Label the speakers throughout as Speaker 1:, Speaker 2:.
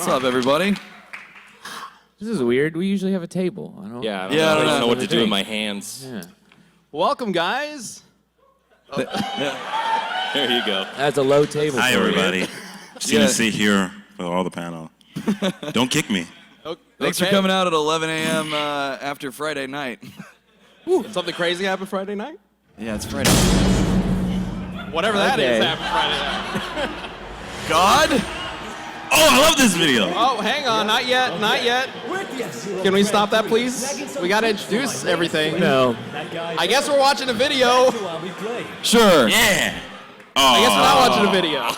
Speaker 1: What's up, everybody?
Speaker 2: This is weird. We usually have a table. I don't
Speaker 1: I don't know what to do with my hands.
Speaker 2: Yeah.
Speaker 3: Welcome, guys.
Speaker 1: There you go.
Speaker 2: That's a low table.
Speaker 4: Hi,
Speaker 2: for you.
Speaker 4: everybody. Just gonna sit here for all the panel. Don't kick me.
Speaker 1: Thanks for coming out at 11 a.m. After Friday night.
Speaker 3: Something crazy happened Friday night?
Speaker 1: Yeah, it's Friday.
Speaker 3: Whatever that
Speaker 2: Okay.
Speaker 3: is happened Friday night.
Speaker 1: God?
Speaker 4: Oh, I love this video.
Speaker 3: Oh, hang on. Not yet. Not yet. Can we stop that, please? We got to introduce everything.
Speaker 2: No.
Speaker 3: I guess we're watching a video.
Speaker 1: Sure.
Speaker 4: Yeah. Oh,
Speaker 3: I guess we're not watching a video.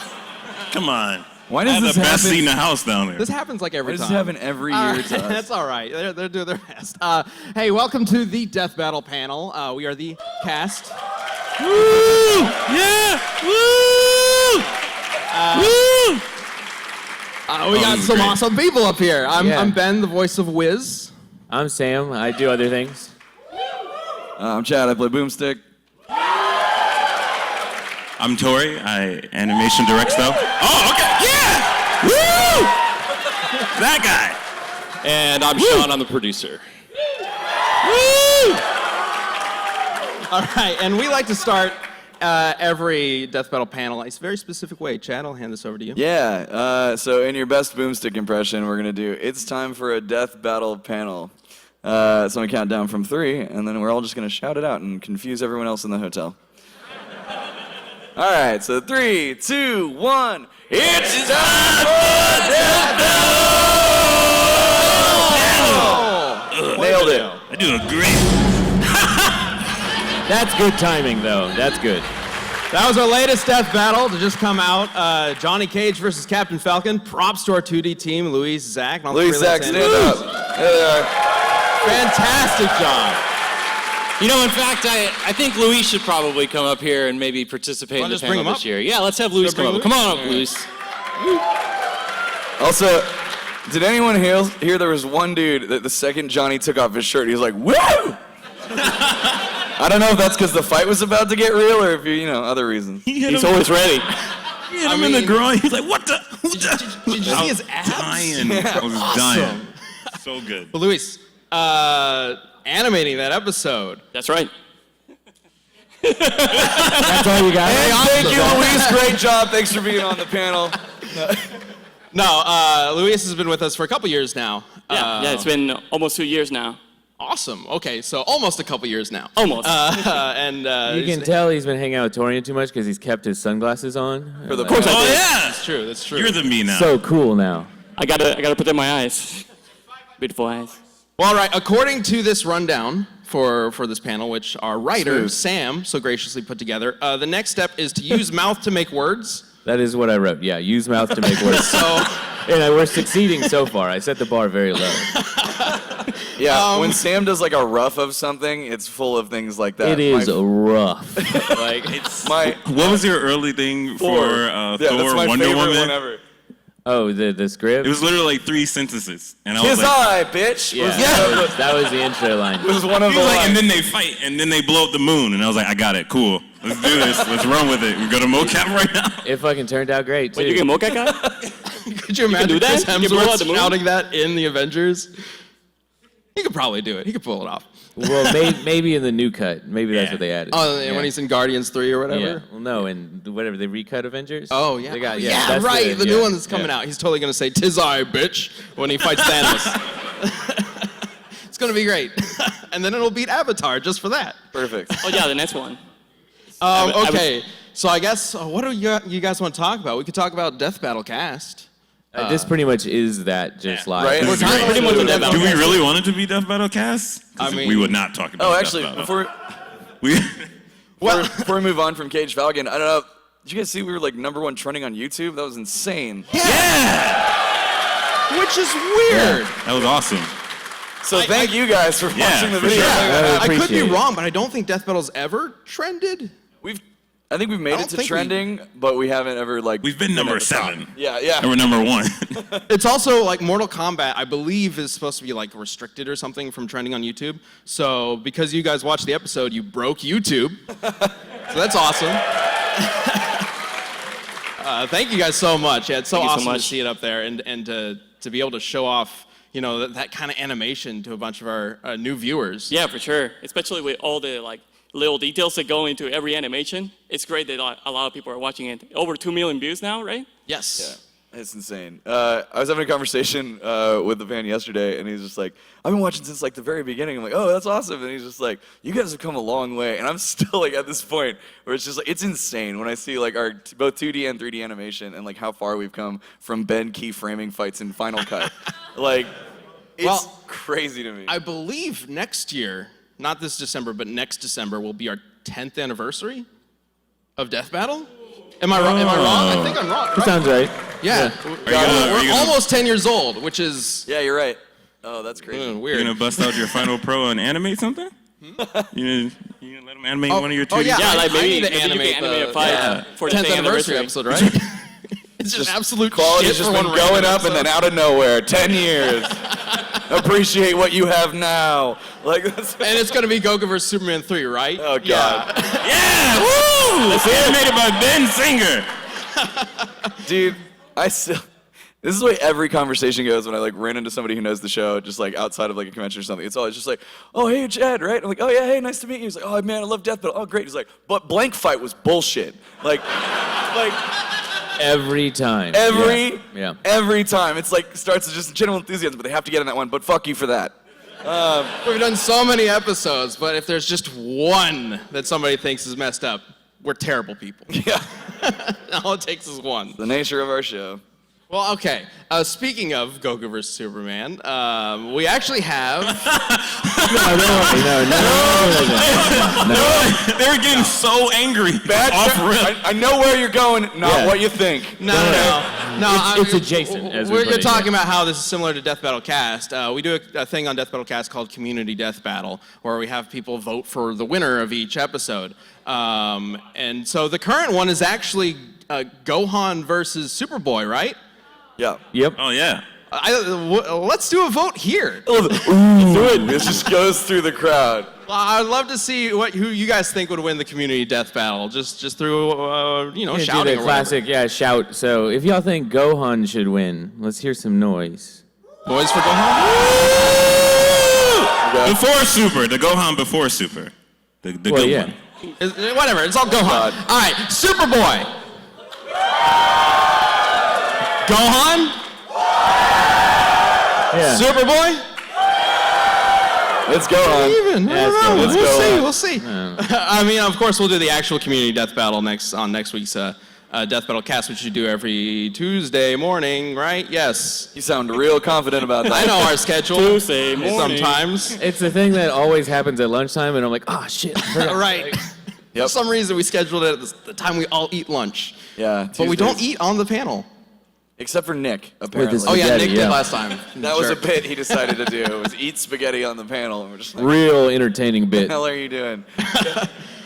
Speaker 4: Come on.
Speaker 1: Why
Speaker 4: I
Speaker 1: does
Speaker 4: have
Speaker 1: this
Speaker 4: the best
Speaker 1: happen?
Speaker 4: seat in the house down there.
Speaker 3: This happens like every
Speaker 1: Why does
Speaker 3: time.
Speaker 1: this happen every year to us?
Speaker 3: That's all right. They're doing their best. Hey, welcome to the Death Battle panel. We are the cast.
Speaker 4: Woo! Yeah! Woo! Woo!
Speaker 3: We got some
Speaker 4: great.
Speaker 3: awesome people up here.
Speaker 2: Yeah.
Speaker 3: I'm Ben, the voice of Wiz.
Speaker 2: I'm Sam. I do other things.
Speaker 1: I'm Chad. I play Boomstick.
Speaker 4: I'm Tori. I animation direct stuff. Oh, okay. Yeah! Woo! That guy.
Speaker 1: And I'm Sean. I'm the producer.
Speaker 4: Woo!
Speaker 3: All right, and we like to start every Death Battle panel a very specific way. Chad, I'll hand this over to you.
Speaker 1: Yeah, so in your best Boomstick impression, we're going to do It's Time for a Death Battle panel. So I'm going to count down from 3, and then we're all just going to shout it out and confuse everyone else in the hotel. All right, so 3, 2, 1. It's time for Death Battle! Nailed it.
Speaker 4: I do a great.
Speaker 2: That's good timing, though. That's good.
Speaker 3: That was our latest Death Battle to just come out. Johnny Cage versus Captain Falcon. Props to our 2D team, Luis, Zach. And all
Speaker 1: Luis,
Speaker 3: three
Speaker 1: Zach,
Speaker 3: left
Speaker 1: stand
Speaker 3: handers.
Speaker 1: up. There they are.
Speaker 3: Fantastic job.
Speaker 5: You know, in fact, I think Luis should probably come up here and maybe participate in the
Speaker 3: just bring
Speaker 5: panel
Speaker 3: him
Speaker 5: this
Speaker 3: up?
Speaker 5: year. Yeah, let's have Luis come up. Come on up, Luis.
Speaker 1: Also, did anyone hear there was one dude that the second Johnny took off his shirt, he was like, woo! I don't know if that's because the fight was about to get real or if other reasons.
Speaker 5: He's always ready.
Speaker 4: He hit him in the groin. He's like, what the?
Speaker 3: Did you see his abs?
Speaker 4: Dying. I was dying. So good.
Speaker 3: Well, Luis, animating that episode.
Speaker 5: That's right.
Speaker 2: That's all you got?
Speaker 1: Thank you, Luis. Great job. Thanks for being on the panel.
Speaker 3: No, Luis has been with us for a couple years now.
Speaker 5: Yeah, it's been almost 2 years now.
Speaker 3: Awesome. Okay, so almost a couple years now.
Speaker 5: Almost.
Speaker 2: You can tell he's been hanging out with Torian too much because he's kept his sunglasses on.
Speaker 1: For the
Speaker 5: Of course I
Speaker 4: Oh
Speaker 5: did.
Speaker 4: yeah.
Speaker 3: That's true. That's true.
Speaker 4: You're the me now.
Speaker 2: So cool now.
Speaker 5: I gotta put in my eyes. Beautiful eyes.
Speaker 3: Well, all right. According to this rundown for this panel, which our writer
Speaker 1: Smooth.
Speaker 3: Sam so graciously put together, the next step is to use mouth to make words.
Speaker 2: That is what I wrote. Yeah, use mouth to make words.
Speaker 3: So
Speaker 2: And we're succeeding so far. I set the bar very low.
Speaker 1: Yeah, when Sam does like a rough of something, it's full of things like that.
Speaker 2: It is rough.
Speaker 1: like it's my
Speaker 4: What was your early thing for
Speaker 1: yeah, that's
Speaker 4: Thor,
Speaker 1: my
Speaker 4: Wonder
Speaker 1: favorite
Speaker 4: Woman?
Speaker 1: one ever.
Speaker 2: Oh, the script?
Speaker 4: It was literally like 3 sentences, and I was
Speaker 1: His
Speaker 4: like,
Speaker 1: eye, bitch.
Speaker 2: Yeah,
Speaker 1: was,
Speaker 2: that was the intro line.
Speaker 1: was one of
Speaker 4: he
Speaker 1: the
Speaker 4: was like, and
Speaker 1: lines.
Speaker 4: then they fight, and then they blow up the moon, and I was like, I got it, cool. Let's do this. Let's run with it. We go to mocap right now.
Speaker 2: It fucking turned out great, too.
Speaker 5: Wait, you get mocap guy?
Speaker 3: could you imagine
Speaker 5: do that?
Speaker 3: Chris
Speaker 5: You can blow out
Speaker 3: Hemsworth
Speaker 5: the moon?
Speaker 3: shouting that in the Avengers? He could probably do it. He could pull it off.
Speaker 2: Well, maybe in the new cut. Maybe that's
Speaker 4: Yeah.
Speaker 2: what they added.
Speaker 3: Oh,
Speaker 2: yeah.
Speaker 3: when he's in Guardians 3 or whatever?
Speaker 2: Yeah. Well, no, and whatever, they recut Avengers.
Speaker 3: Oh, yeah.
Speaker 2: They got,
Speaker 3: yeah,
Speaker 2: that's
Speaker 3: right. The new
Speaker 2: yeah,
Speaker 3: one that's coming
Speaker 2: yeah.
Speaker 3: out. He's totally going to say, "'Tis I, bitch," when he fights Thanos. It's going to be great. And then it'll beat Avatar just for that.
Speaker 1: Perfect.
Speaker 5: Oh yeah, the next one.
Speaker 3: Okay. So I guess, what do you guys want to talk about? We could talk about Death Battle Cast.
Speaker 2: This pretty much is that just live.
Speaker 1: Right?
Speaker 3: We're talking pretty much
Speaker 5: a Death Battle
Speaker 4: Do we
Speaker 5: Cast.
Speaker 4: really want it to be Death Battle Cast? 'Cause
Speaker 3: I mean-
Speaker 4: we would not talk about
Speaker 1: Oh,
Speaker 4: Death
Speaker 1: actually,
Speaker 4: Battle.
Speaker 1: before
Speaker 4: we,
Speaker 1: before we move on from Cage Falcon, I don't know. Did you guys see we were like #1 trending on YouTube? That was insane.
Speaker 4: yeah,
Speaker 3: Which is weird.
Speaker 4: that was awesome.
Speaker 1: So thank you guys for
Speaker 4: Yeah,
Speaker 1: watching the
Speaker 4: for
Speaker 1: video.
Speaker 4: sure.
Speaker 2: I
Speaker 3: I could be
Speaker 2: appreciate it.
Speaker 3: wrong, but I don't think Death Battle's ever trended.
Speaker 1: I think we've made it
Speaker 3: don't
Speaker 1: to
Speaker 3: think
Speaker 1: trending, but we haven't ever like.
Speaker 4: We've been number
Speaker 1: at the top.
Speaker 4: 7.
Speaker 1: Yeah.
Speaker 4: And we're number 1.
Speaker 3: It's also like Mortal Kombat, I believe, is supposed to be like restricted or something from trending on YouTube. So because you guys watched the episode, you broke YouTube. So that's awesome. Thank you guys so much. Yeah, it's so
Speaker 6: Thank you so
Speaker 3: awesome to
Speaker 6: much.
Speaker 3: see it up there and to be able to show off, that kind of animation to a bunch of our new viewers.
Speaker 6: Yeah, for sure. Especially with all the like little details that go into every animation. It's great that a lot of people are watching it. Over 2 million views now, right?
Speaker 3: Yes.
Speaker 1: It's insane. I was having a conversation with the fan yesterday, and he's just like, I've been watching since like the very beginning. I'm like, oh, that's awesome. And he's just like, you guys have come a long way. And I'm still like at this point where it's just like, it's insane when I see like our both 2D and 3D animation and like how far we've come from Ben keyframing fights in Final Cut. Like, it's crazy to me.
Speaker 3: I believe next year, not this December, but next December will be our 10th anniversary of Death Battle. Am I wrong? I think I'm wrong.
Speaker 2: That sounds right.
Speaker 3: Yeah. We're almost 10 years old, which is
Speaker 1: Yeah, you're right. Oh, that's crazy.
Speaker 3: weird.
Speaker 4: You gonna bust out your Final Pro and animate something? You gonna let them animate one of your 2D?
Speaker 3: yeah.
Speaker 6: Yeah, like
Speaker 3: I
Speaker 6: maybe,
Speaker 3: need to
Speaker 6: maybe
Speaker 3: animate
Speaker 6: you can animate a fight
Speaker 3: the
Speaker 6: for the
Speaker 3: 10th anniversary episode, right? It's just absolute
Speaker 1: Quality's
Speaker 3: shit
Speaker 1: just
Speaker 3: for
Speaker 1: been
Speaker 3: one
Speaker 1: going
Speaker 3: random
Speaker 1: up and then
Speaker 3: episode.
Speaker 1: out of nowhere. 10 years. Appreciate what you have now. Like that's.
Speaker 3: And it's gonna be Goku vs. Superman 3, right?
Speaker 1: Oh God.
Speaker 3: Yeah.
Speaker 4: Yeah! Woo! It's animated by Ben Singer.
Speaker 1: Dude, this is the way every conversation goes when I like ran into somebody who knows the show, just like outside of like a convention or something. It's always just like, oh hey Chad, right? I'm like, oh yeah, hey, nice to meet you. He's like, oh man, I love Death Battle. Oh great. He's like, but blank fight was bullshit. Like
Speaker 2: Every time. Yeah.
Speaker 1: every time. It's like starts with just general enthusiasm, but they have to get in that one. But fuck you for that.
Speaker 3: We've done so many episodes, but if there's just one that somebody thinks is messed up, we're terrible people.
Speaker 1: Yeah.
Speaker 3: All it takes is one.
Speaker 1: The nature of our show.
Speaker 3: Well, okay. Speaking of Goku vs. Superman, we actually have.
Speaker 2: No.
Speaker 4: They were getting so angry.
Speaker 1: I know where you're going, not what you think.
Speaker 3: No.
Speaker 2: It's adjacent, as we put
Speaker 3: You're
Speaker 2: it,
Speaker 3: talking about how this is similar to Death Battle Cast. We do a thing on Death Battle Cast called Community Death Battle, where we have people vote for the winner of each episode. And so the current one is actually Gohan versus Superboy, right?
Speaker 1: Yeah.
Speaker 2: Yep.
Speaker 4: Oh yeah.
Speaker 3: Let's do a vote here.
Speaker 1: Do it. It just goes through the crowd.
Speaker 3: Well, I'd love to see who you guys think would win the Community Death Battle, just through
Speaker 2: Yeah,
Speaker 3: shouting.
Speaker 2: do the
Speaker 3: or
Speaker 2: classic, shout. So if y'all think Gohan should win, let's hear some noise.
Speaker 3: whatever. Boys for Gohan.
Speaker 4: Before Super, the Gohan before Super, the
Speaker 2: Well,
Speaker 4: good
Speaker 2: yeah.
Speaker 4: one.
Speaker 3: Whatever, it's all Gohan. All right, Superboy. Gohan?
Speaker 2: Yeah.
Speaker 3: Superboy?
Speaker 1: Let's go on.
Speaker 3: Even. I
Speaker 2: it's
Speaker 3: don't know.
Speaker 2: Gohan.
Speaker 3: We'll see. I mean, of course, we'll do the actual Community Death Battle on next week's Death Battle Cast, which you do every Tuesday morning, right? Yes.
Speaker 1: You sound real confident about that.
Speaker 3: I know our schedule.
Speaker 6: Tuesday morning.
Speaker 3: Sometimes.
Speaker 2: It's the thing that always happens at lunchtime, and I'm like, oh shit. I forgot.
Speaker 3: Right.
Speaker 1: Yep.
Speaker 3: For some reason, we scheduled it at the time we all eat lunch.
Speaker 1: Yeah.
Speaker 3: But we don't
Speaker 1: Tuesdays.
Speaker 3: eat on the panel.
Speaker 1: Except for Nick, apparently.
Speaker 2: his
Speaker 3: Oh, yeah,
Speaker 2: Spaghetti,
Speaker 3: Nick did
Speaker 2: yeah.
Speaker 3: last time.
Speaker 1: That was a
Speaker 3: Jerk.
Speaker 1: bit he decided to do. Was eat spaghetti on the panel. And we're just like,
Speaker 2: Real entertaining
Speaker 1: what the
Speaker 2: bit.
Speaker 1: hell are you doing?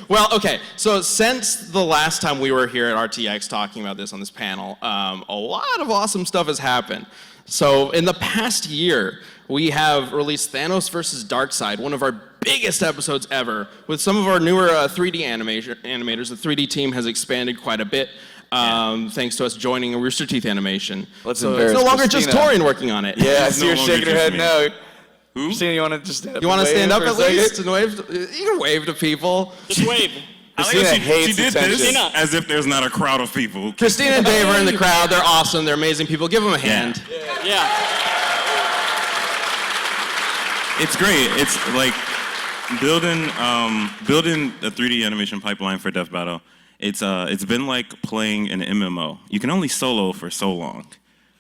Speaker 3: Well, okay, so since the last time we were here at RTX talking about this on this panel, a lot of awesome stuff has happened. So in the past year, we have released Thanos vs. Darkseid, one of our biggest episodes ever. With some of our newer 3D animators, the 3D team has expanded quite a bit, thanks to us joining a Rooster Teeth animation.
Speaker 1: Let's
Speaker 3: so it's
Speaker 1: embarrass
Speaker 3: no longer just
Speaker 1: Christina.
Speaker 3: Torian working on it.
Speaker 1: Yeah, I
Speaker 4: It's
Speaker 1: see
Speaker 4: no
Speaker 1: her
Speaker 4: longer
Speaker 1: shaking her
Speaker 4: just
Speaker 1: head
Speaker 4: me.
Speaker 1: no.
Speaker 4: Who?
Speaker 1: Christina, you want to just stand up?
Speaker 3: You want to
Speaker 1: and
Speaker 3: stand
Speaker 1: wave
Speaker 3: up
Speaker 1: for a
Speaker 3: at
Speaker 1: second?
Speaker 3: least and wave? You can wave to people.
Speaker 6: Just wave.
Speaker 4: I like
Speaker 1: Christina
Speaker 4: how
Speaker 1: hates
Speaker 4: she did
Speaker 1: attention.
Speaker 4: this
Speaker 6: Christina.
Speaker 4: as if there's not a crowd of people.
Speaker 3: Christina and Dave are in the crowd. They're awesome. They're amazing people. Give them a hand.
Speaker 6: Yeah.
Speaker 4: It's great. It's like building a 3D animation pipeline for Death Battle. It's been like playing an MMO. You can only solo for so long,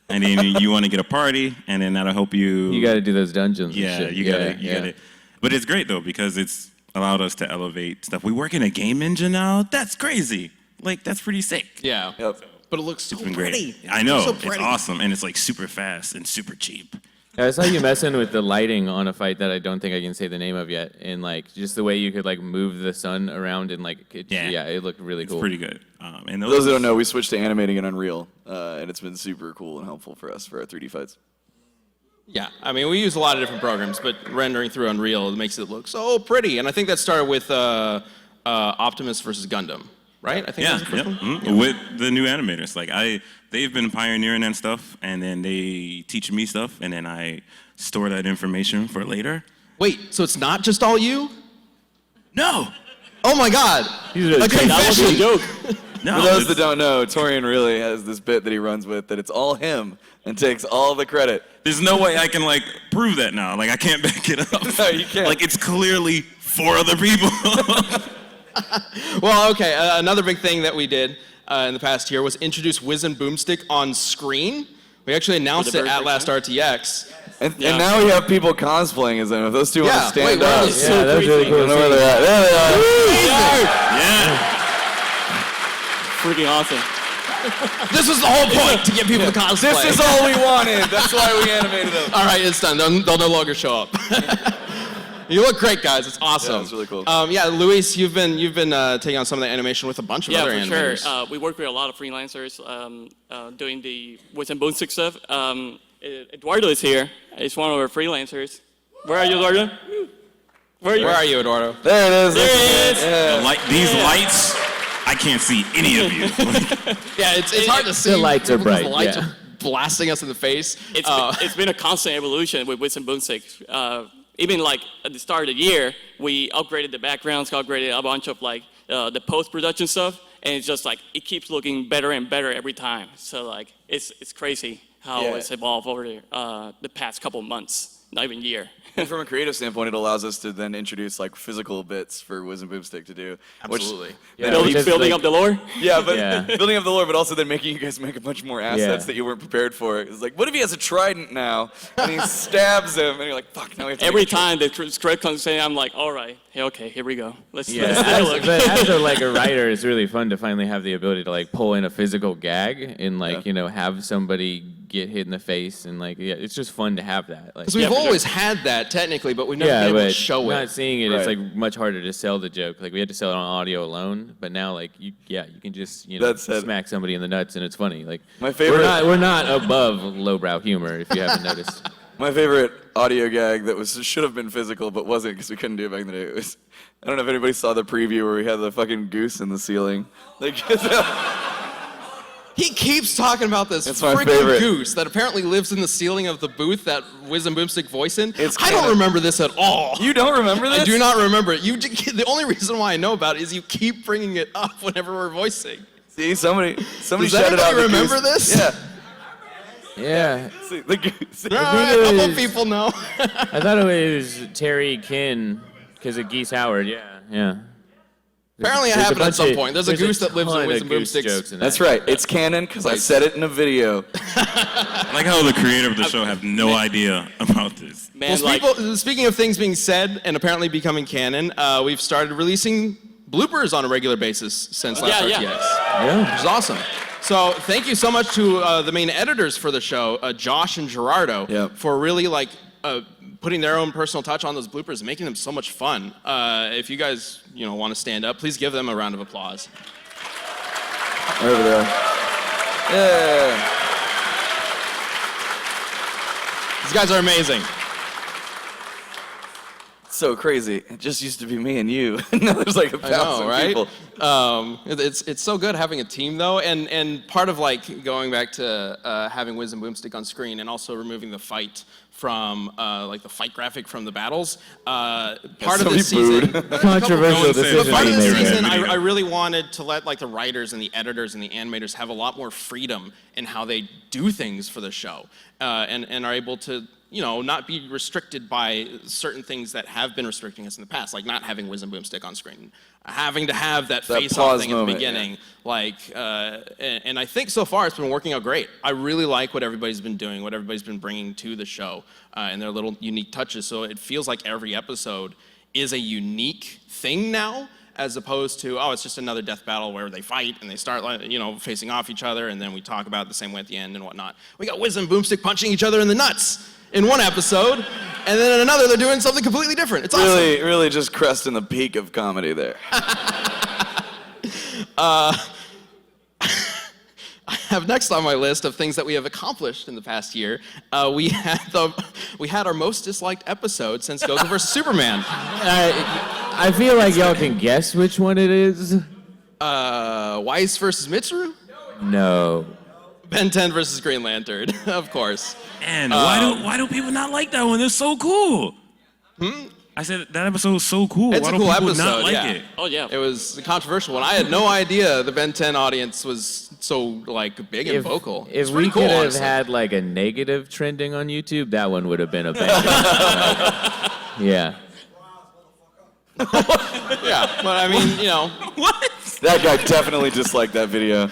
Speaker 4: and then you want to get a party, and then that'll help you.
Speaker 2: You got to do those dungeons. and
Speaker 4: Yeah,
Speaker 2: shit.
Speaker 4: you got it. But it's great though because it's allowed us to elevate stuff. We work in a game engine now. That's crazy. Like that's pretty sick.
Speaker 3: Yeah.
Speaker 1: Yep.
Speaker 3: But it looks so
Speaker 4: It's been
Speaker 3: pretty.
Speaker 4: great. I know.
Speaker 3: So
Speaker 4: It's
Speaker 3: pretty.
Speaker 4: awesome, and it's like super fast and super cheap.
Speaker 2: I saw you messing with the lighting on a fight that I don't think I can say the name of yet, and like just the way you could like move the sun around and like it looked really
Speaker 4: It's
Speaker 2: cool.
Speaker 4: pretty good. And
Speaker 1: For those that don't know, we switched to animating in Unreal, and it's been super cool and helpful for us for our 3D fights.
Speaker 3: Yeah, I mean, we use a lot of different programs, but rendering through Unreal makes it look so pretty. And I think that started with Optimus versus Gundam, right? I think
Speaker 4: Yeah,
Speaker 3: that was the first one.
Speaker 4: with the new animators. Like they've been pioneering and stuff, and then they teach me stuff, and then I store that information for later.
Speaker 3: Wait, so it's not just all you?
Speaker 4: No,
Speaker 3: Oh my God!
Speaker 2: He's really
Speaker 3: A
Speaker 2: taking-
Speaker 6: That was a
Speaker 3: confession.
Speaker 6: joke.
Speaker 4: no.
Speaker 1: For those
Speaker 4: it's-
Speaker 1: that don't know, Torian really has this bit that he runs with that it's all him and takes all the credit.
Speaker 4: There's no way I can like prove that now. Like I can't back it up.
Speaker 1: No, you can't.
Speaker 4: Like it's clearly 4 other people.
Speaker 3: Well, okay. Another big thing that we did in the past year was introduce Wiz and Boomstick on screen. We actually announced
Speaker 6: For
Speaker 3: it
Speaker 6: the
Speaker 3: at
Speaker 6: very
Speaker 3: last
Speaker 6: first
Speaker 3: RTX.
Speaker 1: And
Speaker 6: Yeah.
Speaker 1: now we have people cosplaying as them. If those two want
Speaker 3: Yeah,
Speaker 1: to stand
Speaker 3: wait, where
Speaker 1: up,
Speaker 3: are
Speaker 1: I
Speaker 3: those?
Speaker 2: Yeah, that was really cool.
Speaker 1: don't know where they're at. There they are.
Speaker 4: yeah.
Speaker 6: Freaking awesome.
Speaker 3: This was the whole point, to get people to cosplay.
Speaker 1: This is all we wanted. That's why we animated them.
Speaker 3: All right, it's done. They'll no longer show up. You look great, guys. It's awesome.
Speaker 1: Yeah, it's really cool.
Speaker 3: Yeah, Luis, you've been taking on some of the animation with a bunch of
Speaker 6: Yeah,
Speaker 3: other
Speaker 6: for
Speaker 3: animators.
Speaker 6: sure. We work with a lot of freelancers doing the Wiz and Boomstick stuff. Eduardo is here. He's one of our freelancers. Where are you, Eduardo? Where
Speaker 3: Where are you, Eduardo?
Speaker 1: There it is.
Speaker 6: There he is.
Speaker 1: Yeah.
Speaker 4: These lights, I can't see any of you.
Speaker 3: Yeah, it's hard to see.
Speaker 2: The lights are
Speaker 3: because
Speaker 2: bright,
Speaker 3: The lights
Speaker 2: yeah.
Speaker 3: are blasting us in the face.
Speaker 6: It's been a constant evolution with Wiz and Boomstick. Even like at the start of the year, we upgraded the backgrounds, upgraded a bunch of like the post-production stuff, and it's just like it keeps looking better and better every time. So like it's crazy how
Speaker 1: Yeah.
Speaker 6: it's evolved over the past couple months, not even year.
Speaker 1: And from a creative standpoint, it allows us to then introduce like physical bits for Wiz and Boomstick to do.
Speaker 3: Absolutely.
Speaker 1: Which,
Speaker 2: Yeah,
Speaker 1: then
Speaker 6: Building
Speaker 2: like-
Speaker 6: up the lore.
Speaker 1: yeah, but
Speaker 2: Yeah.
Speaker 1: building up the lore, but also then making you guys make a bunch more assets
Speaker 2: Yeah.
Speaker 1: that you weren't prepared for. It's like, what if he has a trident now and he stabs him, and you're like, fuck, now we have to
Speaker 6: Every
Speaker 1: make a
Speaker 6: time the script comes in, I'm like, all right, hey, okay, here we go. Let's
Speaker 2: Yeah,
Speaker 6: take a look.
Speaker 2: but as like a writer, it's really fun to finally have the ability to like pull in a physical gag and like have somebody get hit in the face and like it's just fun to have that. Like,
Speaker 3: Because we've
Speaker 6: Yeah, for sure.
Speaker 3: always had that, technically, but we've never
Speaker 2: yeah,
Speaker 3: been able
Speaker 2: but
Speaker 3: to show
Speaker 2: not
Speaker 3: it.
Speaker 2: seeing it, it's
Speaker 1: Right.
Speaker 2: like much harder to sell the joke. Like we had to sell it on audio alone, but now like you can just
Speaker 1: That said-
Speaker 2: smack somebody in the nuts and it's funny. Like
Speaker 1: My favorite-
Speaker 2: we're not above lowbrow humor if you haven't noticed.
Speaker 1: My favorite audio gag that should have been physical but wasn't because we couldn't do it back in the day. It was, I don't know if anybody saw the preview where we had the fucking goose in the ceiling. Like,
Speaker 3: He keeps talking about this
Speaker 1: It's my
Speaker 3: freaking
Speaker 1: favorite.
Speaker 3: goose that apparently lives in the ceiling of the booth that Wiz and Boomstick voice in.
Speaker 1: It's
Speaker 3: I don't
Speaker 1: canon.
Speaker 3: remember this at all.
Speaker 1: you don't remember this?
Speaker 3: I do not remember it. The only reason why I know about it is you keep bringing it up whenever we're voicing.
Speaker 1: See, somebody
Speaker 3: Does
Speaker 1: shouted out
Speaker 3: anybody
Speaker 1: the
Speaker 3: remember
Speaker 1: goose.
Speaker 3: this?
Speaker 1: Yeah.
Speaker 2: Yeah,
Speaker 1: See, the goose.
Speaker 3: All right, a couple
Speaker 2: is-
Speaker 3: people know.
Speaker 2: I thought it was Terry Kin because of Geese Howard. Yeah.
Speaker 3: Apparently it
Speaker 2: There's
Speaker 3: happened at
Speaker 2: bunch
Speaker 3: some
Speaker 2: of-
Speaker 3: point. There's a goose that lives in
Speaker 2: ton
Speaker 3: Wiz
Speaker 2: of
Speaker 3: and
Speaker 2: goose
Speaker 3: Boomstick's.
Speaker 2: jokes in
Speaker 1: That's
Speaker 2: that.
Speaker 1: right. It's canon because I said it in a video.
Speaker 4: I like how the creator of the show have no idea about this.
Speaker 6: Man,
Speaker 3: Well, speaking of things being said and apparently becoming canon, we've started releasing bloopers on a regular basis since last
Speaker 6: Yeah,
Speaker 3: RTX,
Speaker 6: yeah.
Speaker 3: which is awesome. So thank you so much to the main editors for the show, Josh and Gerardo,
Speaker 1: Yep.
Speaker 3: for really like putting their own personal touch on those bloopers and making them so much fun. If you guys want to stand up, please give them a round of applause.
Speaker 1: Over there. Yeah.
Speaker 3: These guys are amazing.
Speaker 1: So crazy. It just used to be me and you. Now there's like 1,000
Speaker 3: right?
Speaker 1: people.
Speaker 3: It's so good having a team though, and part of like going back to having Wiz and Boomstick on screen and also removing the fight from like the fight graphic from the battles. Part of this
Speaker 1: somebody
Speaker 3: season,
Speaker 2: Controversial
Speaker 4: Don't say
Speaker 2: decision.
Speaker 4: it.
Speaker 3: part of
Speaker 2: being
Speaker 3: this
Speaker 2: made there.
Speaker 3: season,
Speaker 4: Video.
Speaker 3: I really wanted to let like the writers and the editors and the animators have a lot more freedom in how they do things for the show, and are able to not be restricted by certain things that have been restricting us in the past, like not having Wiz and Boomstick on screen, having to have that face-off
Speaker 1: pause
Speaker 3: thing at the
Speaker 1: moment,
Speaker 3: beginning, and I think so far it's been working out great. I really like what everybody's been doing, what everybody's been bringing to the show, and their little unique touches. So it feels like every episode is a unique thing now, as opposed to, it's just another death battle where they fight and they start facing off each other, and then we talk about it the same way at the end and whatnot. We got Wiz and Boomstick punching each other in the nuts in one episode, and then in another they're doing something completely different. It's awesome.
Speaker 1: Really just cresting the peak of comedy there.
Speaker 3: I have next on my list of things that we have accomplished in the past year. We had our most disliked episode since Goku vs. Superman.
Speaker 2: I feel like y'all can guess which one it is.
Speaker 3: Weiss versus Mitsuru?
Speaker 2: No.
Speaker 3: Ben 10 versus Green Lantern, of course.
Speaker 4: And why do people not like that one? It's so cool. I said that episode was so cool.
Speaker 3: It's
Speaker 4: why
Speaker 3: a
Speaker 4: do
Speaker 3: cool
Speaker 4: people
Speaker 3: episode,
Speaker 4: not like
Speaker 3: yeah.
Speaker 4: it?
Speaker 6: Oh yeah.
Speaker 3: It was a controversial one. I had no idea the Ben 10 audience was so like big and vocal.
Speaker 2: If
Speaker 3: It's
Speaker 2: we
Speaker 3: pretty cool,
Speaker 2: could have
Speaker 3: honestly.
Speaker 2: had like a negative trending on YouTube, that one would have been a bang. Yeah.
Speaker 3: Yeah, but I mean, you know.
Speaker 4: What?
Speaker 1: That guy definitely disliked that video.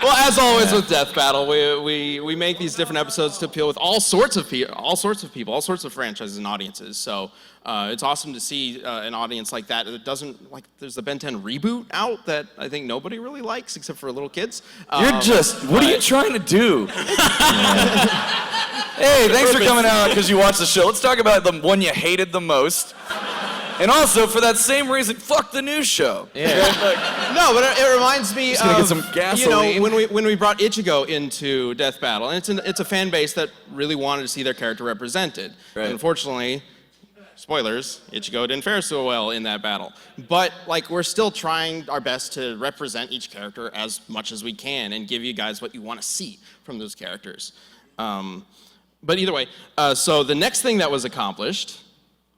Speaker 3: Well, as always with Death Battle, we make these different episodes to appeal with all sorts of people, all sorts of franchises and audiences. So it's awesome to see an audience like that. It doesn't like there's the Ben 10 reboot out that I think nobody really likes except for little kids.
Speaker 1: You're just, what are you trying to do? Hey, thanks for coming out because you watched the show. Let's talk about the one you hated the most. And also, for that same reason, fuck the news show.
Speaker 2: Yeah.
Speaker 3: No, but it reminds me
Speaker 1: gonna
Speaker 3: of
Speaker 1: get some gasoline.
Speaker 3: you know when we brought Ichigo into Death Battle, and it's a fan base that really wanted to see their character represented.
Speaker 1: Right.
Speaker 3: And unfortunately, spoilers, Ichigo didn't fare so well in that battle. But like we're still trying our best to represent each character as much as we can and give you guys what you want to see from those characters. But either way, so the next thing that was accomplished,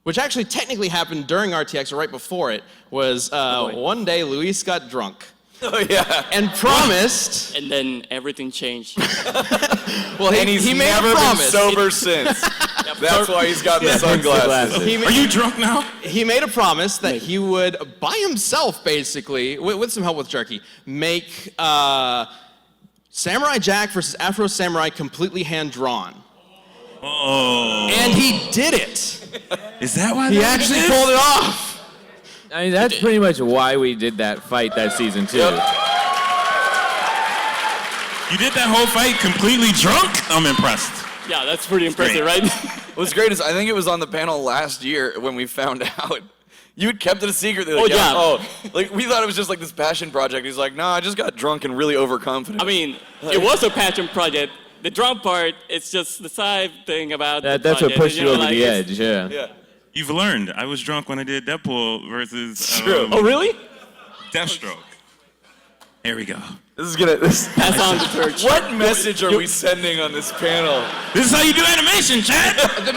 Speaker 3: which actually technically happened during RTX or right before it, was one day Luis got drunk.
Speaker 1: Oh, yeah.
Speaker 3: And promised.
Speaker 6: And then everything changed.
Speaker 3: Well,
Speaker 1: And he's
Speaker 3: he made
Speaker 1: never
Speaker 3: a
Speaker 1: been
Speaker 3: promise.
Speaker 1: sober since. That's why he's got the sunglasses.
Speaker 3: He
Speaker 4: Are you drunk now?
Speaker 3: He made a promise that he would, by himself, basically, with some help with Jerky, make Samurai Jack versus Afro Samurai completely hand-drawn.
Speaker 4: Oh.
Speaker 3: And he did it.
Speaker 4: Is that why
Speaker 3: He
Speaker 4: that
Speaker 3: actually
Speaker 4: exists?
Speaker 3: pulled it off.
Speaker 2: I mean, that's pretty much why we did that fight that season too.
Speaker 4: You did that whole fight completely drunk? I'm impressed.
Speaker 6: Yeah, that's pretty impressive,
Speaker 4: great.
Speaker 6: right?
Speaker 1: What's great is I think it was on the panel last year when we found out. You had kept it a secret. Like,
Speaker 6: Oh, yeah.
Speaker 1: Oh, like we thought it was just like this passion project. He's like, no, I just got drunk and really overconfident.
Speaker 6: I mean, it was a passion project. The drunk part, it's just the side thing about the
Speaker 2: That's what
Speaker 6: project,
Speaker 2: pushed you
Speaker 6: know,
Speaker 2: over
Speaker 6: like,
Speaker 2: the
Speaker 6: it's-
Speaker 2: edge, yeah.
Speaker 1: yeah.
Speaker 4: You've learned. I was drunk when I did Deadpool versus
Speaker 1: true.
Speaker 6: Oh, really?
Speaker 4: Deathstroke. Here we go.
Speaker 1: This is gonna.
Speaker 6: Pass on the torch.
Speaker 1: What message are we sending on this panel?
Speaker 4: This is how you do animation, Chad.
Speaker 3: The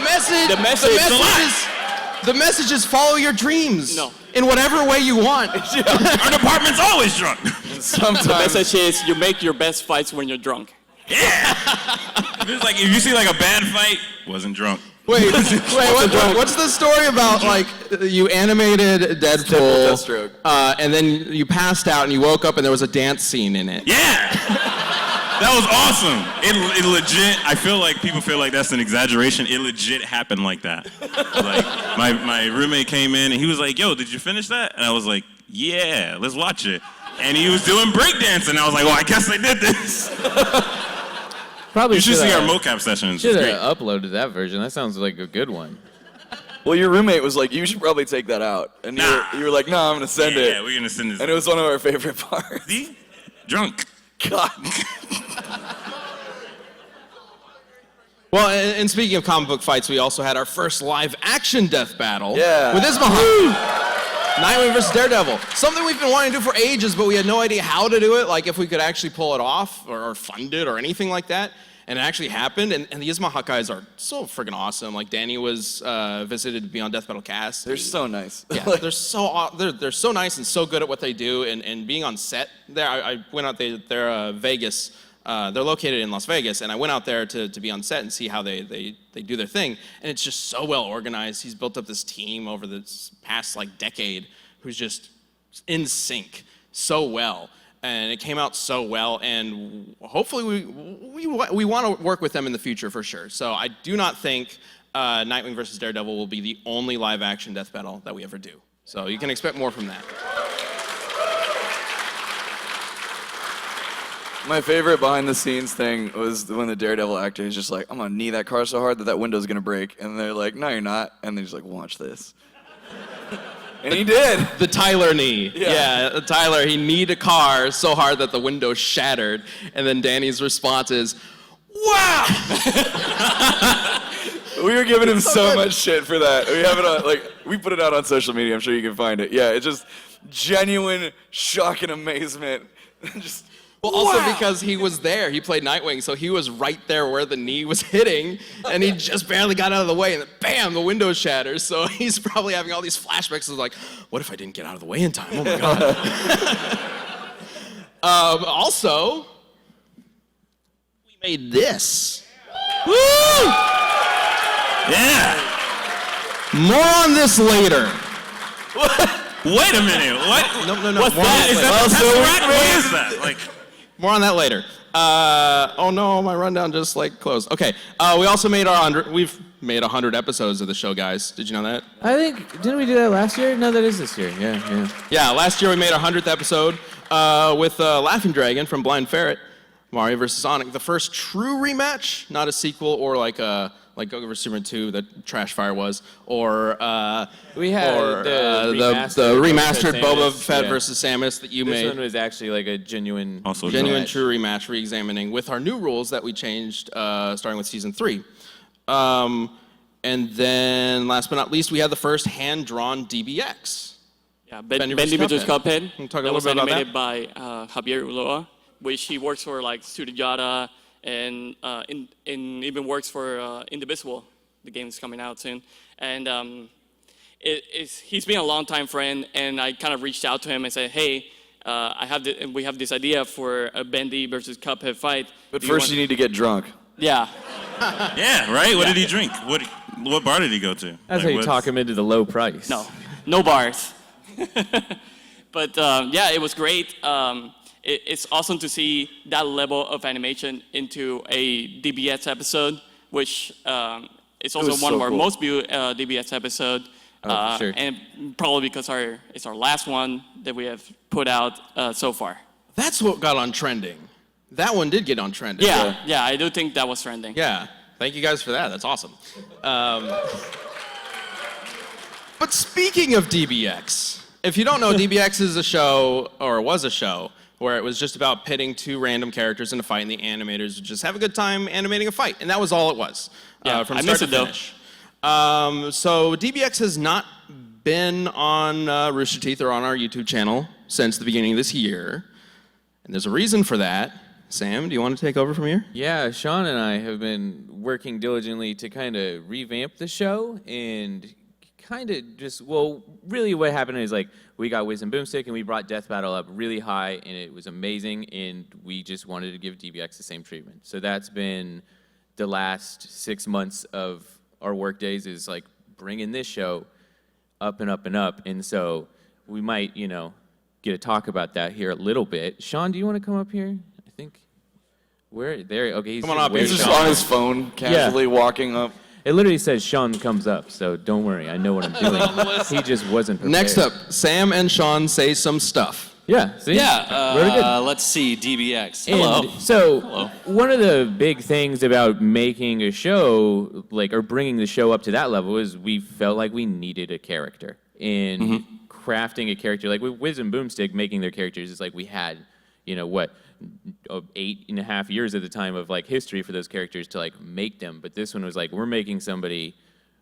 Speaker 3: message is follow your dreams.
Speaker 6: No.
Speaker 3: In whatever way you want.
Speaker 4: Our department's always drunk.
Speaker 1: Sometimes.
Speaker 6: The message is you make your best fights when you're drunk.
Speaker 4: It's like if you see like a bad fight, wasn't drunk.
Speaker 3: Wait, what's the story about like you animated Deadpool,
Speaker 1: Deathstroke.
Speaker 3: and then you passed out and you woke up and there was a dance scene in it?
Speaker 4: Yeah. That was awesome. It legit, I feel like people feel like that's an exaggeration. It legit happened like that. Like, my roommate came in and he was like, yo, did you finish that? And I was like, yeah, let's watch it. And he was doing breakdancing. And I was like, well, I guess I did this.
Speaker 2: Probably
Speaker 4: You should see our
Speaker 2: have
Speaker 4: mocap sessions.
Speaker 2: should
Speaker 4: It's
Speaker 2: have
Speaker 4: great.
Speaker 2: uploaded that version. That sounds like a good one.
Speaker 1: Well, your roommate was like, you should probably take that out, and you were like, no, I'm gonna send it.
Speaker 4: Yeah, we're gonna send this.
Speaker 1: And it was one of our favorite parts.
Speaker 4: See? Drunk.
Speaker 1: God.
Speaker 3: Well, and speaking of comic book fights, we also had our first live action death battle.
Speaker 1: Yeah.
Speaker 3: With Ismaha. Nightwing versus Daredevil. Something we've been wanting to do for ages, but we had no idea how to do it, like if we could actually pull it off or fund it or anything like that. And it actually happened, and the Ismaha guys are so friggin' awesome. Like Danny was visited to be on Death Battle Cast.
Speaker 1: They're so nice.
Speaker 3: Yeah, they're so nice and so good at what they do, and being on set there, I went out there. They're Vegas. They're located in Las Vegas, and I went out there to be on set and see how they do their thing. And it's just so well organized. He's built up this team over this past like decade who's just in sync so well. And it came out so well, and hopefully we want to work with them in the future for sure. So I do not think Nightwing versus Daredevil will be the only live-action death battle that we ever do. So you can expect more from that.
Speaker 1: My favorite behind-the-scenes thing was when the Daredevil actor is just like, I'm gonna knee that car so hard that window's gonna break, and they're like, no, you're not, and then he's like, watch this. And he did.
Speaker 3: The Tyler knee.
Speaker 1: Yeah.
Speaker 3: Tyler, he kneed a car so hard that the window shattered, and then Danny's response is, wow!
Speaker 1: We were giving him so much shit for that. We have it on, like, we put it out on social media. I'm sure you can find it. Yeah, it just, genuine shock and amazement. Just,
Speaker 3: Well, also
Speaker 1: wow.
Speaker 3: because he was there. He played Nightwing, so he was right there where the knee was hitting, and he just barely got out of the way, and then bam, the window shatters. So he's probably having all these flashbacks of like, what if I didn't get out of the way in time? Oh my God. Also, we made this. Woo!
Speaker 4: Yeah.
Speaker 3: More on this later.
Speaker 4: Wait a minute. What?
Speaker 3: No.
Speaker 4: What's
Speaker 3: more on
Speaker 4: that?
Speaker 3: this
Speaker 4: Is
Speaker 3: later.
Speaker 4: that the Tesseract? What is that? Like,
Speaker 3: More on that later. Oh no, my rundown just like closed. Okay, we also made we've made 100 episodes of the show, guys. Did you know that?
Speaker 2: I think, didn't we do that last year? No, that is this year. Yeah.
Speaker 3: Yeah, last year we made our 100th episode with Laughing Dragon from Blind Ferret, Mario vs. Sonic, the first true rematch, not a sequel or like Go vs. Superman 2 that Trash Fire was, or
Speaker 2: We had
Speaker 3: the remastered Boba Fett
Speaker 2: yeah.
Speaker 3: versus Samus that you
Speaker 2: This
Speaker 3: made.
Speaker 2: one was actually like a genuine
Speaker 4: also
Speaker 3: Genuine
Speaker 2: rematch.
Speaker 3: true rematch, re-examining with our new rules that we changed starting with season 3. And then, last but not least, we had the first hand-drawn DBX.
Speaker 6: Yeah,
Speaker 3: Bendy
Speaker 6: Bendy
Speaker 3: vs.
Speaker 6: vs.
Speaker 3: Cuphead.
Speaker 6: Cuphead.
Speaker 3: Can you talk a
Speaker 6: That
Speaker 3: little
Speaker 6: was
Speaker 3: bit about
Speaker 6: animated by Javier Ulloa, which he works for like Studio Yada, and even works for Indivisible. The game is coming out soon, and he's been a long-time friend, and I kind of reached out to him and said, hey, we have this idea for a Bendy versus Cuphead fight.
Speaker 1: But first you need to get drunk.
Speaker 6: Yeah.
Speaker 4: yeah, right? What did he drink? What bar did he go to?
Speaker 2: That's how you talk him into the low price.
Speaker 6: No bars. But yeah, it was great. It's awesome to see that level of animation into a DBS episode, which is also one of our most viewed DBS episode.
Speaker 2: Oh, for sure.
Speaker 6: And probably because it's our last one that we have put out so far.
Speaker 3: That's what got on trending. That one did get on trending.
Speaker 6: Yeah, I do think that was trending.
Speaker 3: Yeah. Thank you guys for that. That's awesome. But speaking of DBX, if you don't know, DBX is a show, or was a show, where it was just about pitting two random characters in a fight, and the animators would just have a good time animating a fight. And that was all it was. From
Speaker 6: I
Speaker 3: start
Speaker 6: miss
Speaker 3: to
Speaker 6: it, though.
Speaker 3: finish. So DBX has not been on Rooster Teeth or on our YouTube channel since the beginning of this year. And there's a reason for that. Sam, do you want to take over from here?
Speaker 2: Yeah, Sean and I have been working diligently to kind of revamp the show and kind of just, well, really what happened is like we got Wiz and Boomstick and we brought Death Battle up really high and it was amazing and we just wanted to give DBX the same treatment. So that's been the last 6 months of our work days is like bringing this show up and up and up. And so we might, get to talk about that here a little bit. Sean, do you want to come up here? I think where there. Okay, he's
Speaker 3: Come on up here,
Speaker 1: He's just on his phone, casually walking up.
Speaker 2: It literally says Sean comes up, so don't worry. I know what I'm doing. He just wasn't prepared.
Speaker 3: Next up, Sam and Sean say some stuff.
Speaker 2: Yeah. See? Really good.
Speaker 5: Let's see, DBX.
Speaker 2: And
Speaker 5: Hello.
Speaker 2: so one of the big things about making a show, or bringing the show up to that level, is we felt like we needed a character. And crafting a character, like with Wiz and Boomstick making their characters, is like we had, 8.5 years at the time of history for those characters to make them. But this one was we're making somebody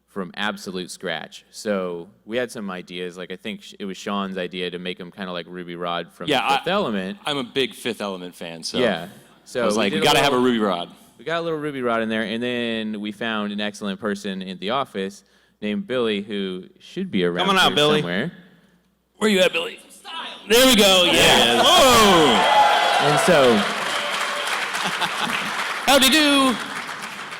Speaker 2: from absolute scratch. So we had some ideas. I think it was Sean's idea to make him kind of like Ruby Rod from Fifth Element.
Speaker 5: I'm a big Fifth Element fan, so
Speaker 2: Yeah. So
Speaker 5: I was we got to have a Ruby Rod.
Speaker 2: We got a little Ruby Rod in there, and then we found an excellent person in the office named Billy, who should be around
Speaker 3: Come on out,
Speaker 2: here
Speaker 3: Billy.
Speaker 2: somewhere.
Speaker 5: Where you at, Billy? There we go. Yeah.
Speaker 2: And so,
Speaker 7: Howdy do,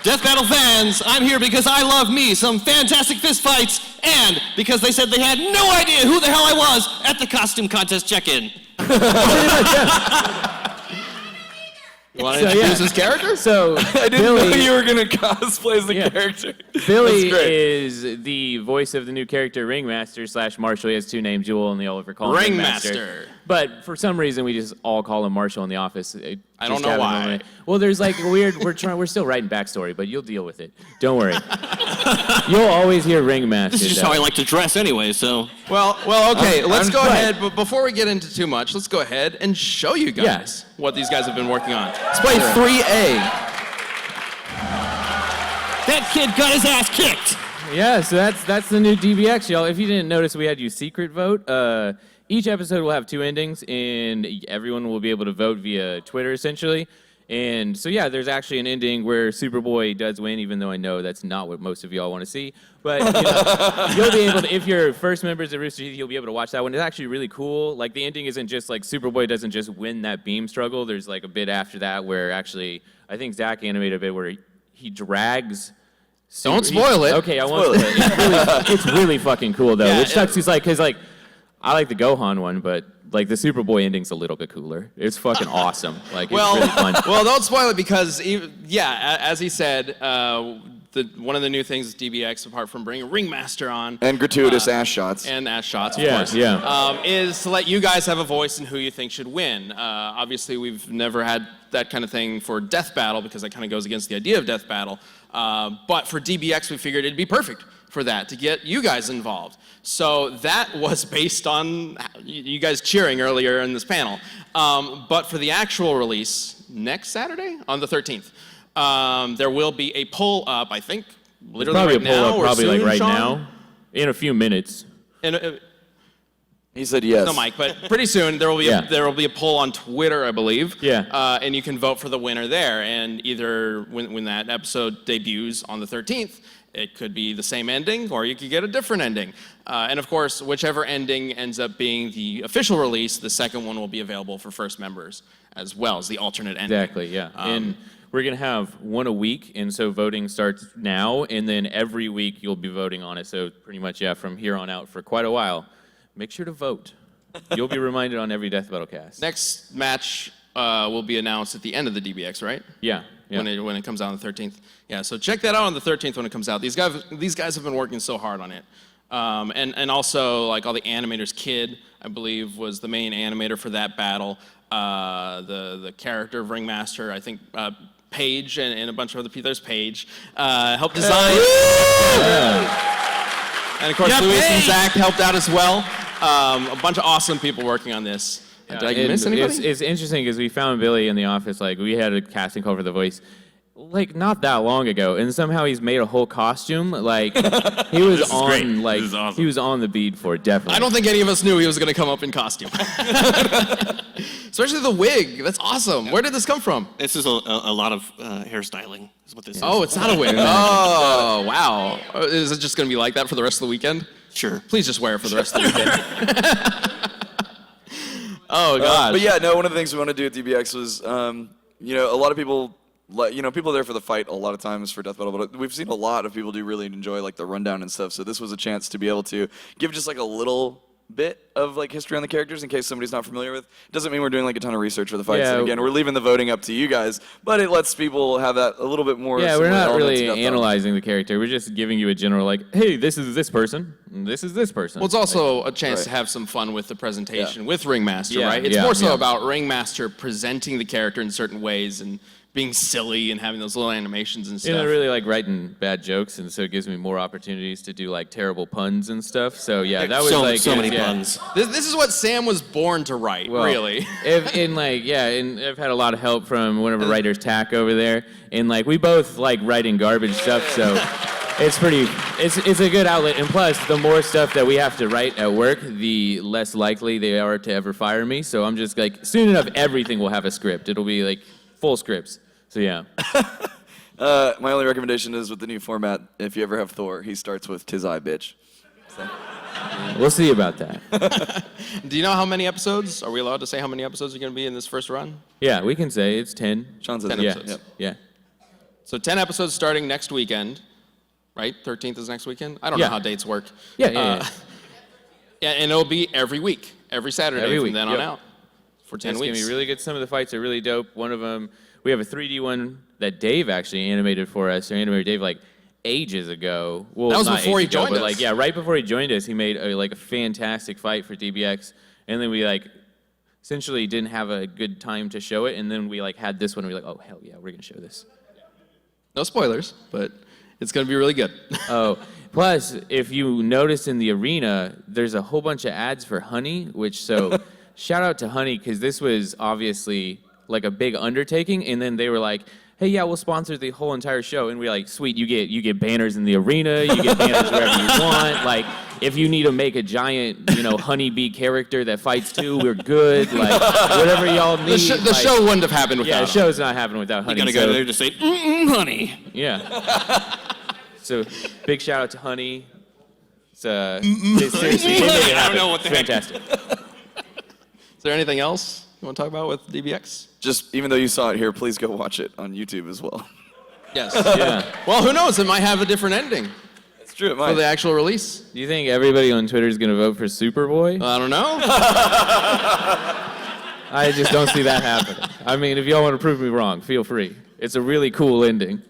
Speaker 7: Death Battle fans. I'm here because I love me some fantastic fist fights and because they said they had no idea who the hell I was at the costume contest check-in.
Speaker 3: You want to introduce his character?
Speaker 2: so
Speaker 1: I didn't
Speaker 2: Billy,
Speaker 1: know you were going to cosplay as the
Speaker 2: Yeah.
Speaker 1: character.
Speaker 2: Billy
Speaker 1: That's great.
Speaker 2: is the voice of the new character Ringmaster / Marshall. He has two names, Jewel and the Oliver call him
Speaker 3: Ringmaster.
Speaker 2: But for some reason, we just all call him Marshall in the office.
Speaker 3: I don't know why.
Speaker 2: Well, there's a weird. We're still writing backstory, but you'll deal with it. Don't worry. You'll always hear Ringmaster.
Speaker 7: This is just how I like to dress anyway, so.
Speaker 3: Well, okay, let's go
Speaker 2: but-
Speaker 3: ahead. But before we get into too much, let's go ahead and show you guys what these guys have been working on. Let's play 3A.
Speaker 7: That kid got his ass kicked.
Speaker 2: Yeah, so that's the new DBX, y'all. If you didn't notice, we had you secret vote. each episode will have 2 endings, and everyone will be able to vote via Twitter, essentially. And so, yeah, there's actually an ending where Superboy does win, even though I know that's not what most of y'all want to see. But you'll be able to, if you're first members of Rooster Teeth, you'll be able to watch that one. It's actually really cool. Like, the ending isn't just like Superboy doesn't just win that beam struggle. There's like a bit after that where actually, I think Zach animated a bit where he drags.
Speaker 7: Don't spoil it.
Speaker 2: Okay, I won't spoil it. It's really fucking cool though.
Speaker 7: Yeah,
Speaker 2: which sucks is like, cause like, I like the Gohan one, but like the Superboy ending's a little bit cooler. It's fucking awesome. Like, it's really fun.
Speaker 3: Well, don't spoil it because, as he said, one of the new things is DBX, apart from bringing Ringmaster on.
Speaker 1: And gratuitous ass shots.
Speaker 3: And ass shots, of
Speaker 2: Yeah,
Speaker 3: course.
Speaker 2: yeah.
Speaker 3: Is to let you guys have a voice in who you think should win. Obviously, we've never had that kind of thing for Death Battle because that kind of goes against the idea of Death Battle. But for DBX, we figured it'd be perfect for that, to get you guys involved. So that was based on you guys cheering earlier in this panel. But for the actual release, next Saturday, on the 13th, there will be a poll up, I think, literally
Speaker 2: Probably
Speaker 3: right now,
Speaker 2: a poll up,
Speaker 3: or
Speaker 2: probably
Speaker 3: soon,
Speaker 2: like right
Speaker 3: Sean?
Speaker 2: now, in a few minutes.
Speaker 1: He said yes.
Speaker 3: No, Mike, but pretty soon there will be a poll on Twitter, I believe.
Speaker 2: Yeah.
Speaker 3: And you can vote for the winner there. And either when that episode debuts on the 13th, it could be the same ending, or you could get a different ending. And of course, whichever ending ends up being the official release, the second one will be available for first members as well as the alternate ending.
Speaker 2: Exactly, yeah. And we're going to have one a week, and so voting starts now, and then every week you'll be voting on it. So pretty much, yeah, from here on out for quite a while. Make sure to vote. You'll be reminded on every Death Battle cast.
Speaker 3: Next match will be announced at the end of the DBX, right?
Speaker 2: Yeah.
Speaker 3: When it comes out on the 13th. Yeah, so check that out on the 13th when it comes out. These guys have been working so hard on it. And also, like, all the animators, Kid, I believe, was the main animator for that battle. The character of Ringmaster, I think, Paige and a bunch of other people. There's Paige. Helped design. And of course, Luis and Zach helped out as well. A bunch of awesome people working on this. Did I miss anybody?
Speaker 2: It's interesting because we found Billy in the office. Like, we had a casting call for the voice, like, not that long ago, and somehow he's made a whole costume. Like, he was
Speaker 4: This is great.
Speaker 2: on, like,
Speaker 4: This is awesome.
Speaker 2: he was on the beat for it, definitely.
Speaker 3: I don't think any of us knew he was going to come up in costume. Especially the wig. That's awesome. Where did this come from?
Speaker 8: This is a lot of hairstyling, is what this is.
Speaker 3: Oh, it's not a wig. Oh, wow. Is it just going to be like that for the rest of the weekend?
Speaker 8: Sure.
Speaker 3: Please just wear it for the rest of the weekend. Oh, God.
Speaker 1: But yeah, no, one of the things we want to do at DBX was, a lot of people, people are there for the fight a lot of times for Death Battle, but we've seen a lot of people do really enjoy like the rundown and stuff. So this was a chance to be able to give just like a little bit of like history on the characters in case somebody's not familiar with. Doesn't mean we're doing like a ton of research for the fights.
Speaker 2: Yeah.
Speaker 1: And again, we're leaving the voting up to you guys, but it lets people have that a little bit more.
Speaker 2: Yeah, we're
Speaker 1: similar
Speaker 2: not
Speaker 1: elements
Speaker 2: really
Speaker 1: to Death Battle.
Speaker 2: analyzing the character. We're just giving you a general, like, hey, this is this person, and this is this person.
Speaker 3: Well, it's also a chance
Speaker 1: Right.
Speaker 3: to have some fun with the presentation with Ringmaster,
Speaker 2: Yeah,
Speaker 3: right? It's
Speaker 2: yeah,
Speaker 3: more so
Speaker 2: yeah.
Speaker 3: about Ringmaster presenting the character in certain ways and being silly and having those little animations and stuff.
Speaker 2: I really like writing bad jokes, and so it gives me more opportunities to do like terrible puns and stuff. So yeah, that was like
Speaker 8: so many
Speaker 2: yeah.
Speaker 8: puns.
Speaker 3: This is what Sam was born to write,
Speaker 2: Well,
Speaker 3: really.
Speaker 2: and I've had a lot of help from one of our writers, Tack, over there, and like we both like writing garbage stuff, so it's a good outlet. And plus, the more stuff that we have to write at work, the less likely they are to ever fire me. So I'm just like, soon enough, everything will have a script. It'll be like full scripts. So yeah.
Speaker 1: My only recommendation is with the new format, if you ever have Thor, he starts with "'Tis I, bitch." So.
Speaker 2: We'll see about that.
Speaker 3: Do you know how many episodes? Are we allowed to say how many episodes are going to be in this first run?
Speaker 2: Yeah, we can say it's 10.
Speaker 1: Sean says
Speaker 3: 10
Speaker 2: Yeah,
Speaker 3: episodes.
Speaker 2: yeah.
Speaker 3: So 10 episodes starting next weekend, right? 13th is next weekend? I don't know
Speaker 2: Yeah.
Speaker 3: how dates work.
Speaker 2: Yeah.
Speaker 3: Yeah, and it'll be every week, every Saturday
Speaker 2: Every
Speaker 3: from
Speaker 2: week,
Speaker 3: then on
Speaker 2: yep.
Speaker 3: out for 10
Speaker 2: It's
Speaker 3: weeks.
Speaker 2: gonna be really good. Some of the fights are really dope. One of them, we have a 3D one that Dave actually animated for us. Or animated Dave like ages ago. Well,
Speaker 3: That was
Speaker 2: not
Speaker 3: before he
Speaker 2: ages ago,
Speaker 3: joined
Speaker 2: but
Speaker 3: us.
Speaker 2: like yeah, right before he joined us, he made a fantastic fight for DBX, and then we like essentially didn't have a good time to show it, and then we like had this one. And we were like, oh hell yeah, we're gonna show this.
Speaker 3: No spoilers, but it's going to be really good.
Speaker 2: Oh, plus, if you notice in the arena, there's a whole bunch of ads for Honey, which, so, shout out to Honey, because this was obviously like a big undertaking, and then they were like, hey, yeah, we'll sponsor the whole entire show. And we're like, sweet, you get banners in the arena, you get banners wherever you want. Like, if you need to make a giant, honeybee character that fights too, we're good. Like, whatever y'all need.
Speaker 3: The show wouldn't have happened without
Speaker 2: the show's not happening without Honey.
Speaker 8: You gotta go there to say, honey.
Speaker 2: Yeah. So, big shout out to Honey. It's seriously, they made it happen.
Speaker 8: I don't know what the heck.
Speaker 2: Fantastic.
Speaker 3: Is there anything else you want to talk about with DBX?
Speaker 1: Just even though you saw it here, please go watch it on YouTube as well.
Speaker 3: Yes.
Speaker 2: Yeah.
Speaker 3: Well, who knows? It might have a different ending
Speaker 1: It's true, it
Speaker 3: for the
Speaker 1: might.
Speaker 3: actual release.
Speaker 2: Do you think everybody on Twitter is going to vote for Superboy?
Speaker 3: I don't know.
Speaker 2: I just don't see that happening. I mean, if y'all want to prove me wrong, feel free. It's a really cool ending.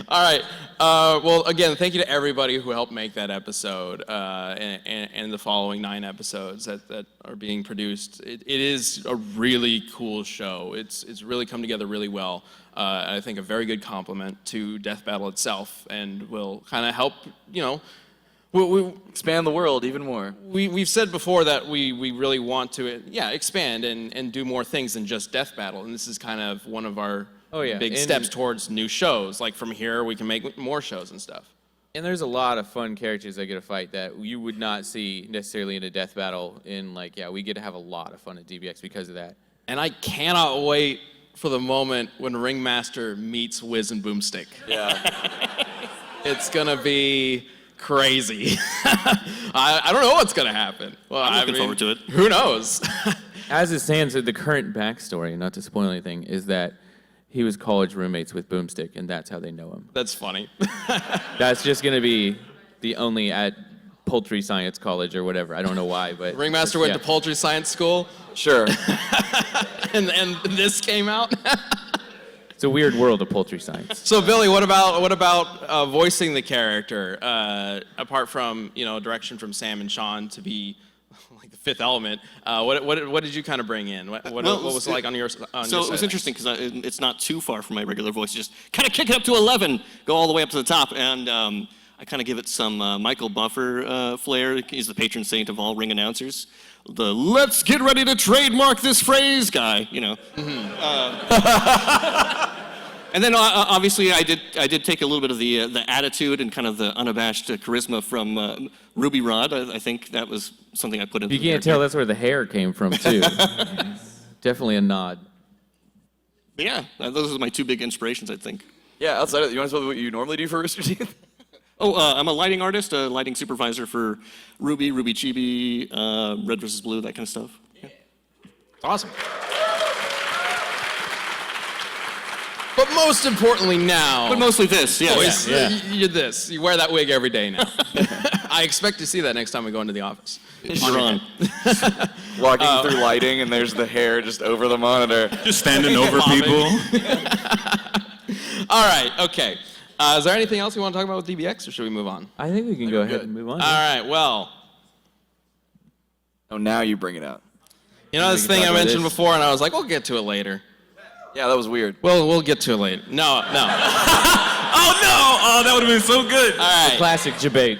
Speaker 3: All right. Well, again, thank you to everybody who helped make that episode and the following 9 episodes that are being produced. It is a really cool show. It's really come together really well. I think a very good compliment to Death Battle itself, and will kind of help, we
Speaker 1: Expand the world even more.
Speaker 3: we've said before that we really want to expand and do more things than just Death Battle, and this is kind of one of our big steps towards new shows. Like from here, we can make more shows and stuff.
Speaker 2: And there's a lot of fun characters that get to fight that you would not see necessarily in a Death Battle. We get to have a lot of fun at DBX because of that.
Speaker 3: And I cannot wait for the moment when Ringmaster meets Wiz and Boomstick.
Speaker 1: Yeah.
Speaker 3: It's gonna be crazy. I don't know what's gonna happen. Well,
Speaker 8: I'm looking forward to it.
Speaker 3: Who knows?
Speaker 2: As it stands, the current backstory, not to spoil anything, is that he was college roommates with Boomstick, and that's how they know him.
Speaker 3: That's funny.
Speaker 2: That's just going to be the only at Poultry Science College or whatever. I don't know why, but...
Speaker 3: Ringmaster went to Poultry Science School,
Speaker 1: Sure.
Speaker 3: and this came out.
Speaker 2: It's a weird world of poultry science.
Speaker 3: So Billy, what about voicing the character? Apart from direction from Sam and Sean to be like the Fifth Element, what did you kind of bring in? What was it like on your
Speaker 8: So
Speaker 3: your
Speaker 8: it
Speaker 3: side?
Speaker 8: was interesting because it's not too far from my regular voice. Just kind of kick it up to 11, go all the way up to the top, and I kind of give it some Michael Buffer flair. He's the patron saint of all ring announcers. The "let's get ready to trademark this phrase" guy, And then obviously I did take a little bit of the attitude and kind of the unabashed charisma from Ruby Rod. I think that was something I put into.
Speaker 2: You can't tell that's where the hair came from, too. Definitely a nod.
Speaker 8: But yeah, those are my 2 big inspirations, I think.
Speaker 1: Yeah, outside of you want to tell me what you normally do for Rooster Teeth?
Speaker 8: Oh, I'm a lighting artist, a lighting supervisor for Ruby Chibi, Red vs. Blue, that kind of stuff. Yeah.
Speaker 3: Awesome. But most importantly now,
Speaker 8: But mostly this, yes.
Speaker 3: you did this. You wear that wig every day now. I expect to see that next time we go into the office.
Speaker 8: You're on.
Speaker 1: Walking through lighting and there's the hair just over the monitor.
Speaker 4: Just standing over people.
Speaker 3: All right, okay. Is there anything else you want to talk about with DBX, or should we move on?
Speaker 2: I think we can go ahead and move on.
Speaker 3: All right, well,
Speaker 1: Oh, now you bring it out.
Speaker 3: this
Speaker 2: can
Speaker 3: thing
Speaker 2: talk
Speaker 3: I
Speaker 2: about
Speaker 3: mentioned
Speaker 2: this.
Speaker 3: before, and I was like, we'll get to it later.
Speaker 1: Yeah, that was weird.
Speaker 3: Well, we'll get to it later. No.
Speaker 4: Oh no! Oh, that would have been so good.
Speaker 3: All right.
Speaker 2: Classic debate.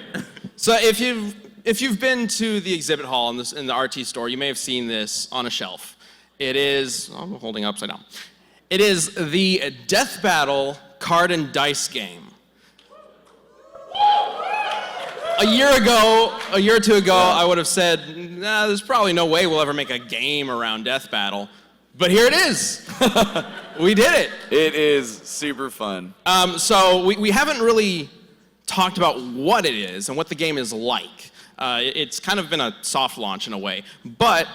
Speaker 3: So if you've been to the exhibit hall in the RT store, you may have seen this on a shelf. It is, I'm holding upside down. It is the Death Battle card and dice game. A year or two ago, I would have said, nah, there's probably no way we'll ever make a game around Death Battle. But here it is. We did it.
Speaker 1: It is super fun.
Speaker 3: So we haven't really talked about what it is and what the game is like. It's kind of been a soft launch in a way. But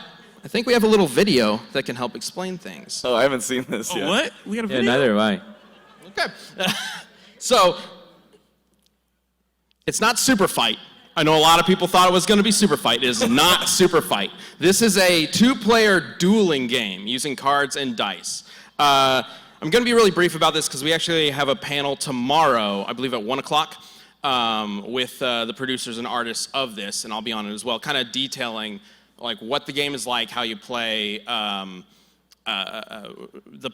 Speaker 3: I think we have a little video that can help explain things.
Speaker 1: Oh, I haven't seen this yet.
Speaker 4: What? We got a
Speaker 2: Yeah,
Speaker 4: video?
Speaker 2: neither have I.
Speaker 3: Okay. So it's not Super Fight. I know a lot of people thought it was going to be Super Fight. It is not Super Fight. This is a 2-player dueling game using cards and dice. I'm going to be really brief about this because we actually have a panel tomorrow, I believe at 1 o'clock, with the producers and artists of this, and I'll be on it as well, kind of detailing like what the game is like, how you play, the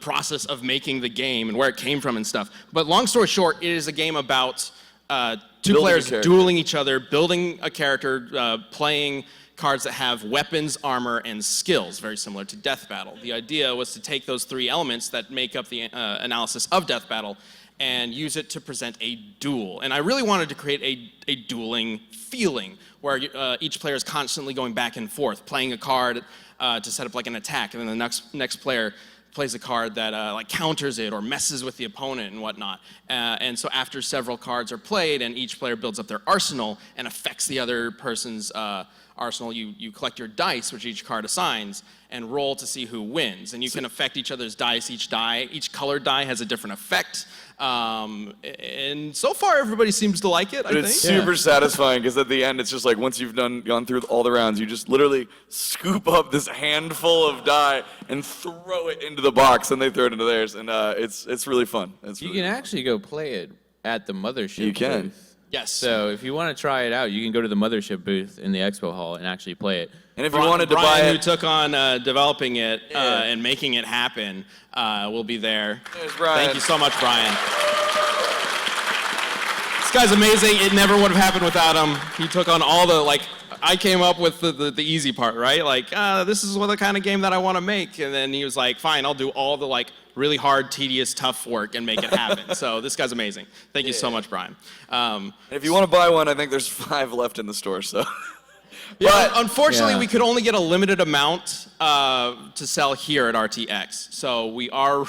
Speaker 3: process of making the game and where it came from and stuff. But long story short, it is a game about two
Speaker 1: Building
Speaker 3: players
Speaker 1: a character.
Speaker 3: dueling each other, building a character, playing cards that have weapons, armor, and skills, very similar to Death Battle. The idea was to take those 3 elements that make up the analysis of Death Battle and use it to present a duel. And I really wanted to create a dueling feeling where each player is constantly going back and forth, playing a card to set up like an attack, and then the next player plays a card that like counters it or messes with the opponent and whatnot. And so after several cards are played and each player builds up their arsenal and affects the other person's arsenal, you collect your dice, which each card assigns, and roll to see who wins. And you can affect each other's dice. Each colored die has a different effect. And so far, everybody seems to like it, I think.
Speaker 1: It's super satisfying because at the end, it's just like once you've gone through all the rounds, you just literally scoop up this handful of die and throw it into the box, and they throw it into theirs, and it's really fun.
Speaker 2: You can actually go play it at the mothership.
Speaker 1: You can.
Speaker 2: booth.
Speaker 3: Yes.
Speaker 2: So if you want to try it out, you can go to the mothership booth in the expo hall and actually play it.
Speaker 1: And if you wanted to buy
Speaker 3: Brian,
Speaker 1: it,
Speaker 3: who took on developing it and making it happen, will be there.
Speaker 1: There's Brian.
Speaker 3: Thank you so much, Brian. This guy's amazing. It never would have happened without him. He took on all the, I came up with the easy part, right? This is the kind of game that I want to make. And then he was like, fine, I'll do all the really hard, tedious, tough work and make it happen. So this guy's amazing. Thank you so much, Brian.
Speaker 1: And if you want to buy one, I think there's 5 left in the store, so.
Speaker 3: But unfortunately, we could only get a limited amount to sell here at RTX. So we are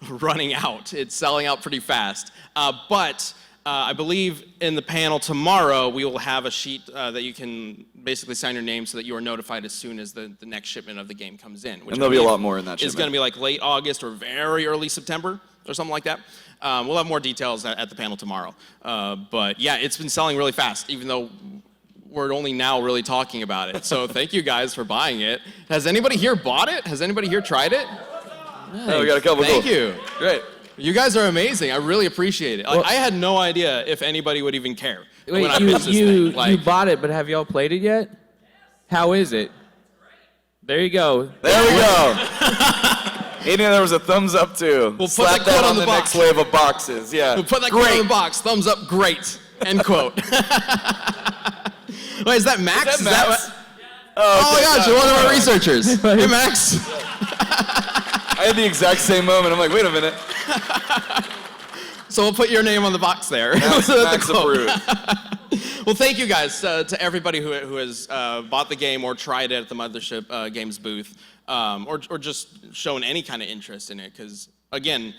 Speaker 3: running out. It's selling out pretty fast. But I believe in the panel tomorrow, we will have a sheet that you can basically sign your name so that you are notified as soon as the next shipment of the game comes in. Which
Speaker 1: And there'll be a lot more in that
Speaker 3: shipment. It's going to be late August or very early September or something like that. We'll have more details at the panel tomorrow. But yeah, it's been selling really fast, even though we're only now really talking about it. So thank you guys for buying it. Has anybody here bought it? Has anybody here tried it?
Speaker 1: Nice. Oh, we got a couple.
Speaker 3: Thank you.
Speaker 1: Great.
Speaker 3: You guys are amazing. I really appreciate it. I had no idea if anybody would even care.
Speaker 2: Wait,
Speaker 3: when I pitched this thing.
Speaker 2: you bought it, but have y'all played it yet? How is it? There you go.
Speaker 1: There we go. Aiden, there was a thumbs up too.
Speaker 3: We'll
Speaker 1: Slap
Speaker 3: put that
Speaker 1: on
Speaker 3: on
Speaker 1: the
Speaker 3: the
Speaker 1: next
Speaker 3: box.
Speaker 1: wave of boxes. Yeah.
Speaker 3: We'll put that quote on the box. Thumbs up, great. End quote. Wait, is that Max?
Speaker 1: Is that Max?
Speaker 3: What? Oh my gosh, you're one of our researchers. Hey, Max.
Speaker 1: I had the exact same moment. I'm like, wait a minute.
Speaker 3: So we'll put your name on the box there.
Speaker 1: Max approved.
Speaker 3: Well, thank you guys to everybody who has bought the game or tried it at the Mothership Games booth, or just shown any kind of interest in it. Because again,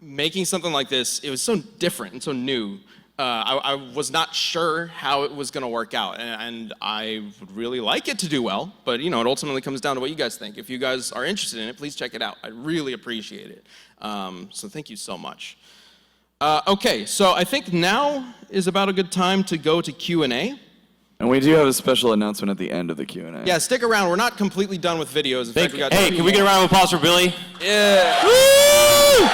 Speaker 3: making something like this, it was so different and so new. I was not sure how it was going to work out, and I would really like it to do well, but it ultimately comes down to what you guys think. If you guys are interested in it, please check it out. I really appreciate it. So thank you so much. Okay, so I think now is about a good time to go to Q&A.
Speaker 1: And we do have a special announcement at the end of the Q&A.
Speaker 3: Yeah, stick around. We're not completely done with videos. In fact, we got
Speaker 5: Hey, can we get a round of applause for Billy?
Speaker 1: Yeah.
Speaker 3: Woo!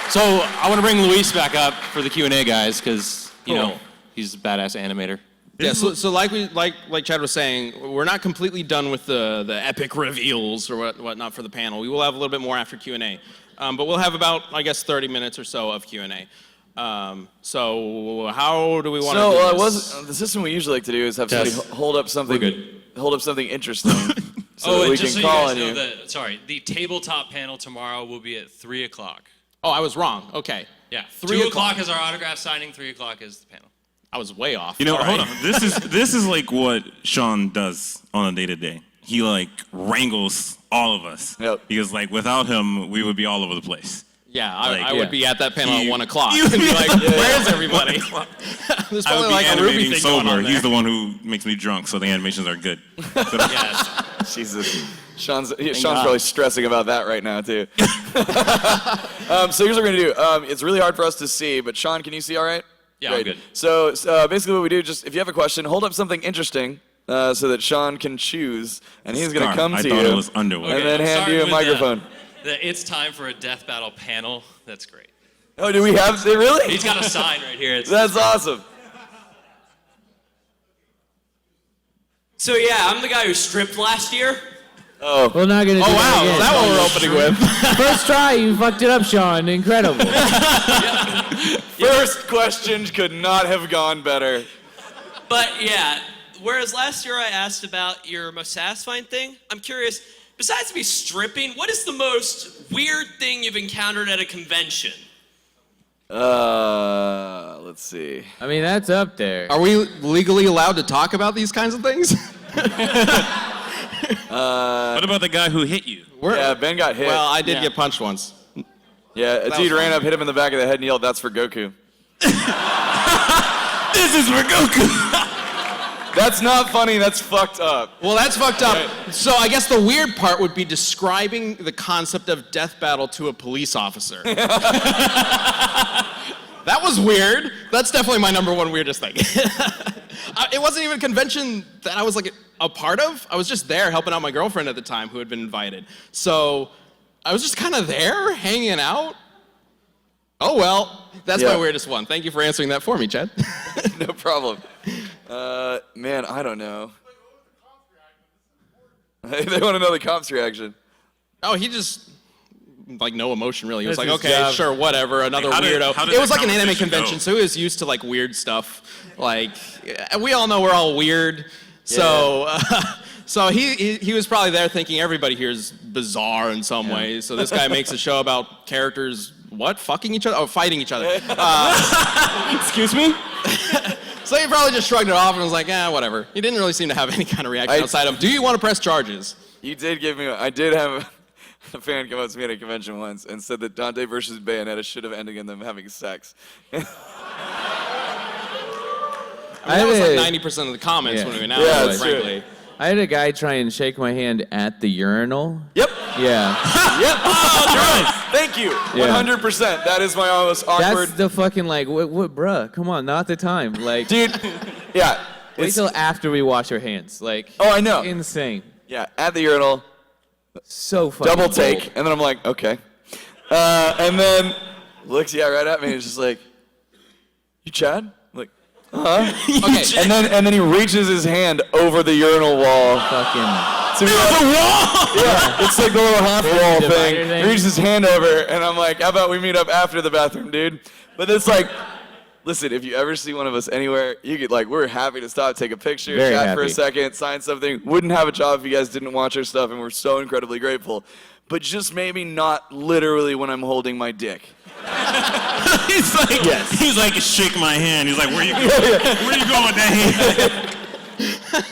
Speaker 5: So I want to bring Luis back up for the Q&A, guys, because he's a badass animator.
Speaker 3: Yeah, so like Chad was saying, we're not completely done with the epic reveals or whatnot for the panel. We will have a little bit more after Q&A, but we'll have about 30 minutes or so of Q&A. So how do we want to do this?
Speaker 1: The system we usually like to do is have somebody hold up something interesting, so that we
Speaker 9: just
Speaker 1: can
Speaker 9: so
Speaker 1: call
Speaker 9: you
Speaker 1: on
Speaker 9: guys
Speaker 1: you.
Speaker 9: know the tabletop panel tomorrow will be at 3 o'clock.
Speaker 3: Oh, I was wrong. Okay.
Speaker 9: Yeah,
Speaker 3: 3
Speaker 9: 2 o'clock is our autograph signing. 3 o'clock is the panel.
Speaker 3: I was way off.
Speaker 4: Hold
Speaker 3: All right.
Speaker 4: on. This is like what Sean does on a day-to-day. He wrangles all of us.
Speaker 1: Yep.
Speaker 4: Because without him, we would be all over the place.
Speaker 3: Yeah, I would be at that panel at 1 o'clock.
Speaker 4: You'd
Speaker 3: And
Speaker 4: be
Speaker 3: be like, where's everybody? There's
Speaker 4: I would
Speaker 3: probably
Speaker 4: be
Speaker 3: a Ruby
Speaker 4: animating
Speaker 3: thing going
Speaker 4: sober.
Speaker 3: on
Speaker 4: He's
Speaker 3: there.
Speaker 4: the one who makes me drunk, so the animations are good.
Speaker 1: Jesus. Sean's probably stressing about that right now, too. So here's what we're going to do. It's really hard for us to see, but Sean, can you see all right?
Speaker 9: Yeah,
Speaker 1: Great.
Speaker 9: I'm good.
Speaker 1: So basically what we do, just if you have a question, hold up something interesting so that Sean can choose, and he's going to come to you.
Speaker 4: I thought it was underwear.
Speaker 1: And then
Speaker 9: I'm
Speaker 1: hand
Speaker 9: starting
Speaker 1: you a
Speaker 9: with
Speaker 1: microphone.
Speaker 9: It's time for a death battle panel. That's great.
Speaker 1: Oh, do we have it? Really?
Speaker 9: He's got a sign right here.
Speaker 1: That's awesome.
Speaker 10: So yeah, I'm the guy who stripped last year.
Speaker 1: Oh.
Speaker 2: We're not gonna do
Speaker 3: Oh, wow.
Speaker 2: that
Speaker 3: Is that what we're opening with?
Speaker 2: First try, you fucked it up, Sean. Incredible.
Speaker 1: First question could not have gone better.
Speaker 10: But yeah, whereas last year I asked about your most satisfying thing, I'm curious, besides me stripping, what is the most weird thing you've encountered at a convention?
Speaker 1: Let's see.
Speaker 2: I mean, that's up there.
Speaker 3: Are we legally allowed to talk about these kinds of things?
Speaker 4: What about the guy who hit you?
Speaker 1: Yeah, Ben got hit.
Speaker 3: Well, I did get punched once.
Speaker 1: Yeah, a dude ran up, hit him in the back of the head, and yelled, "That's for Goku."
Speaker 4: This is for Goku.
Speaker 1: That's not funny. That's fucked up.
Speaker 3: Well, that's fucked up. So I guess the weird part would be describing the concept of death battle to a police officer. That was weird. That's definitely my number one weirdest thing. It wasn't even a convention that I was like a part of. I was just there helping out my girlfriend at the time who had been invited. So I was just kind of there hanging out. Oh well, that's my weirdest one. Thank you for answering that for me, Chad.
Speaker 1: No problem. Man, I don't know. They want to know the cops' reaction.
Speaker 3: Oh, he just, like, no emotion, really. He was
Speaker 2: That's
Speaker 3: like,
Speaker 2: his
Speaker 3: okay,
Speaker 2: job.
Speaker 3: sure, whatever, another
Speaker 4: how did
Speaker 3: weirdo.
Speaker 4: that
Speaker 3: It was like an anime
Speaker 4: conversation
Speaker 3: convention,
Speaker 4: go?
Speaker 3: so he was used to, like, weird stuff. Like, we all know we're all weird. So, so he was probably there thinking everybody here is bizarre in some ways. So this guy makes a show about characters, what, fucking each other? Oh, fighting each other.
Speaker 1: Excuse me?
Speaker 3: So he probably just shrugged it off and was like, whatever. He didn't really seem to have any kind of reaction outside of, do you want to press charges?
Speaker 1: You did give me. I did have a fan come up to me at a convention once and said that Dante versus Bayonetta should have ended in them having sex.
Speaker 3: I mean, that was like 90% of the comments when we went out,
Speaker 1: Yeah, it's
Speaker 3: frankly.
Speaker 2: I had a guy try and shake my hand at the urinal.
Speaker 1: Yep.
Speaker 2: Yeah.
Speaker 1: Yep. Oh, thank you.
Speaker 2: Yeah.
Speaker 1: 100%. That is my most awkward.
Speaker 2: That's the fucking like, what, bruh? Come on, not the time. Like,
Speaker 1: Dude. Yeah.
Speaker 2: wait till after we wash our hands. Like,
Speaker 1: Oh, I know.
Speaker 2: insane.
Speaker 1: Yeah. At the urinal.
Speaker 2: So fucking
Speaker 1: Double take,
Speaker 2: bold.
Speaker 1: and then I'm like, okay. And then looks right at me and is just like, "You Chad?" I'm like,
Speaker 3: Okay.
Speaker 1: and then he reaches his hand over the urinal wall.
Speaker 2: Fucking.
Speaker 1: To be like, yeah, it's like the little half wall
Speaker 2: divider
Speaker 1: thing.
Speaker 2: thing.
Speaker 1: He reaches his hand over, and I'm like, "How about we meet up after the bathroom, dude?" But it's like, listen, if you ever see one of us anywhere, you could we're happy to stop, take a picture,
Speaker 2: Very
Speaker 1: chat for a
Speaker 2: happy.
Speaker 1: second, sign something. Wouldn't have a job if you guys didn't watch our stuff, and we're so incredibly grateful. But just maybe not literally when I'm holding my dick.
Speaker 4: He's like, shake my hand. He's like, where you going? Where you going with that hand?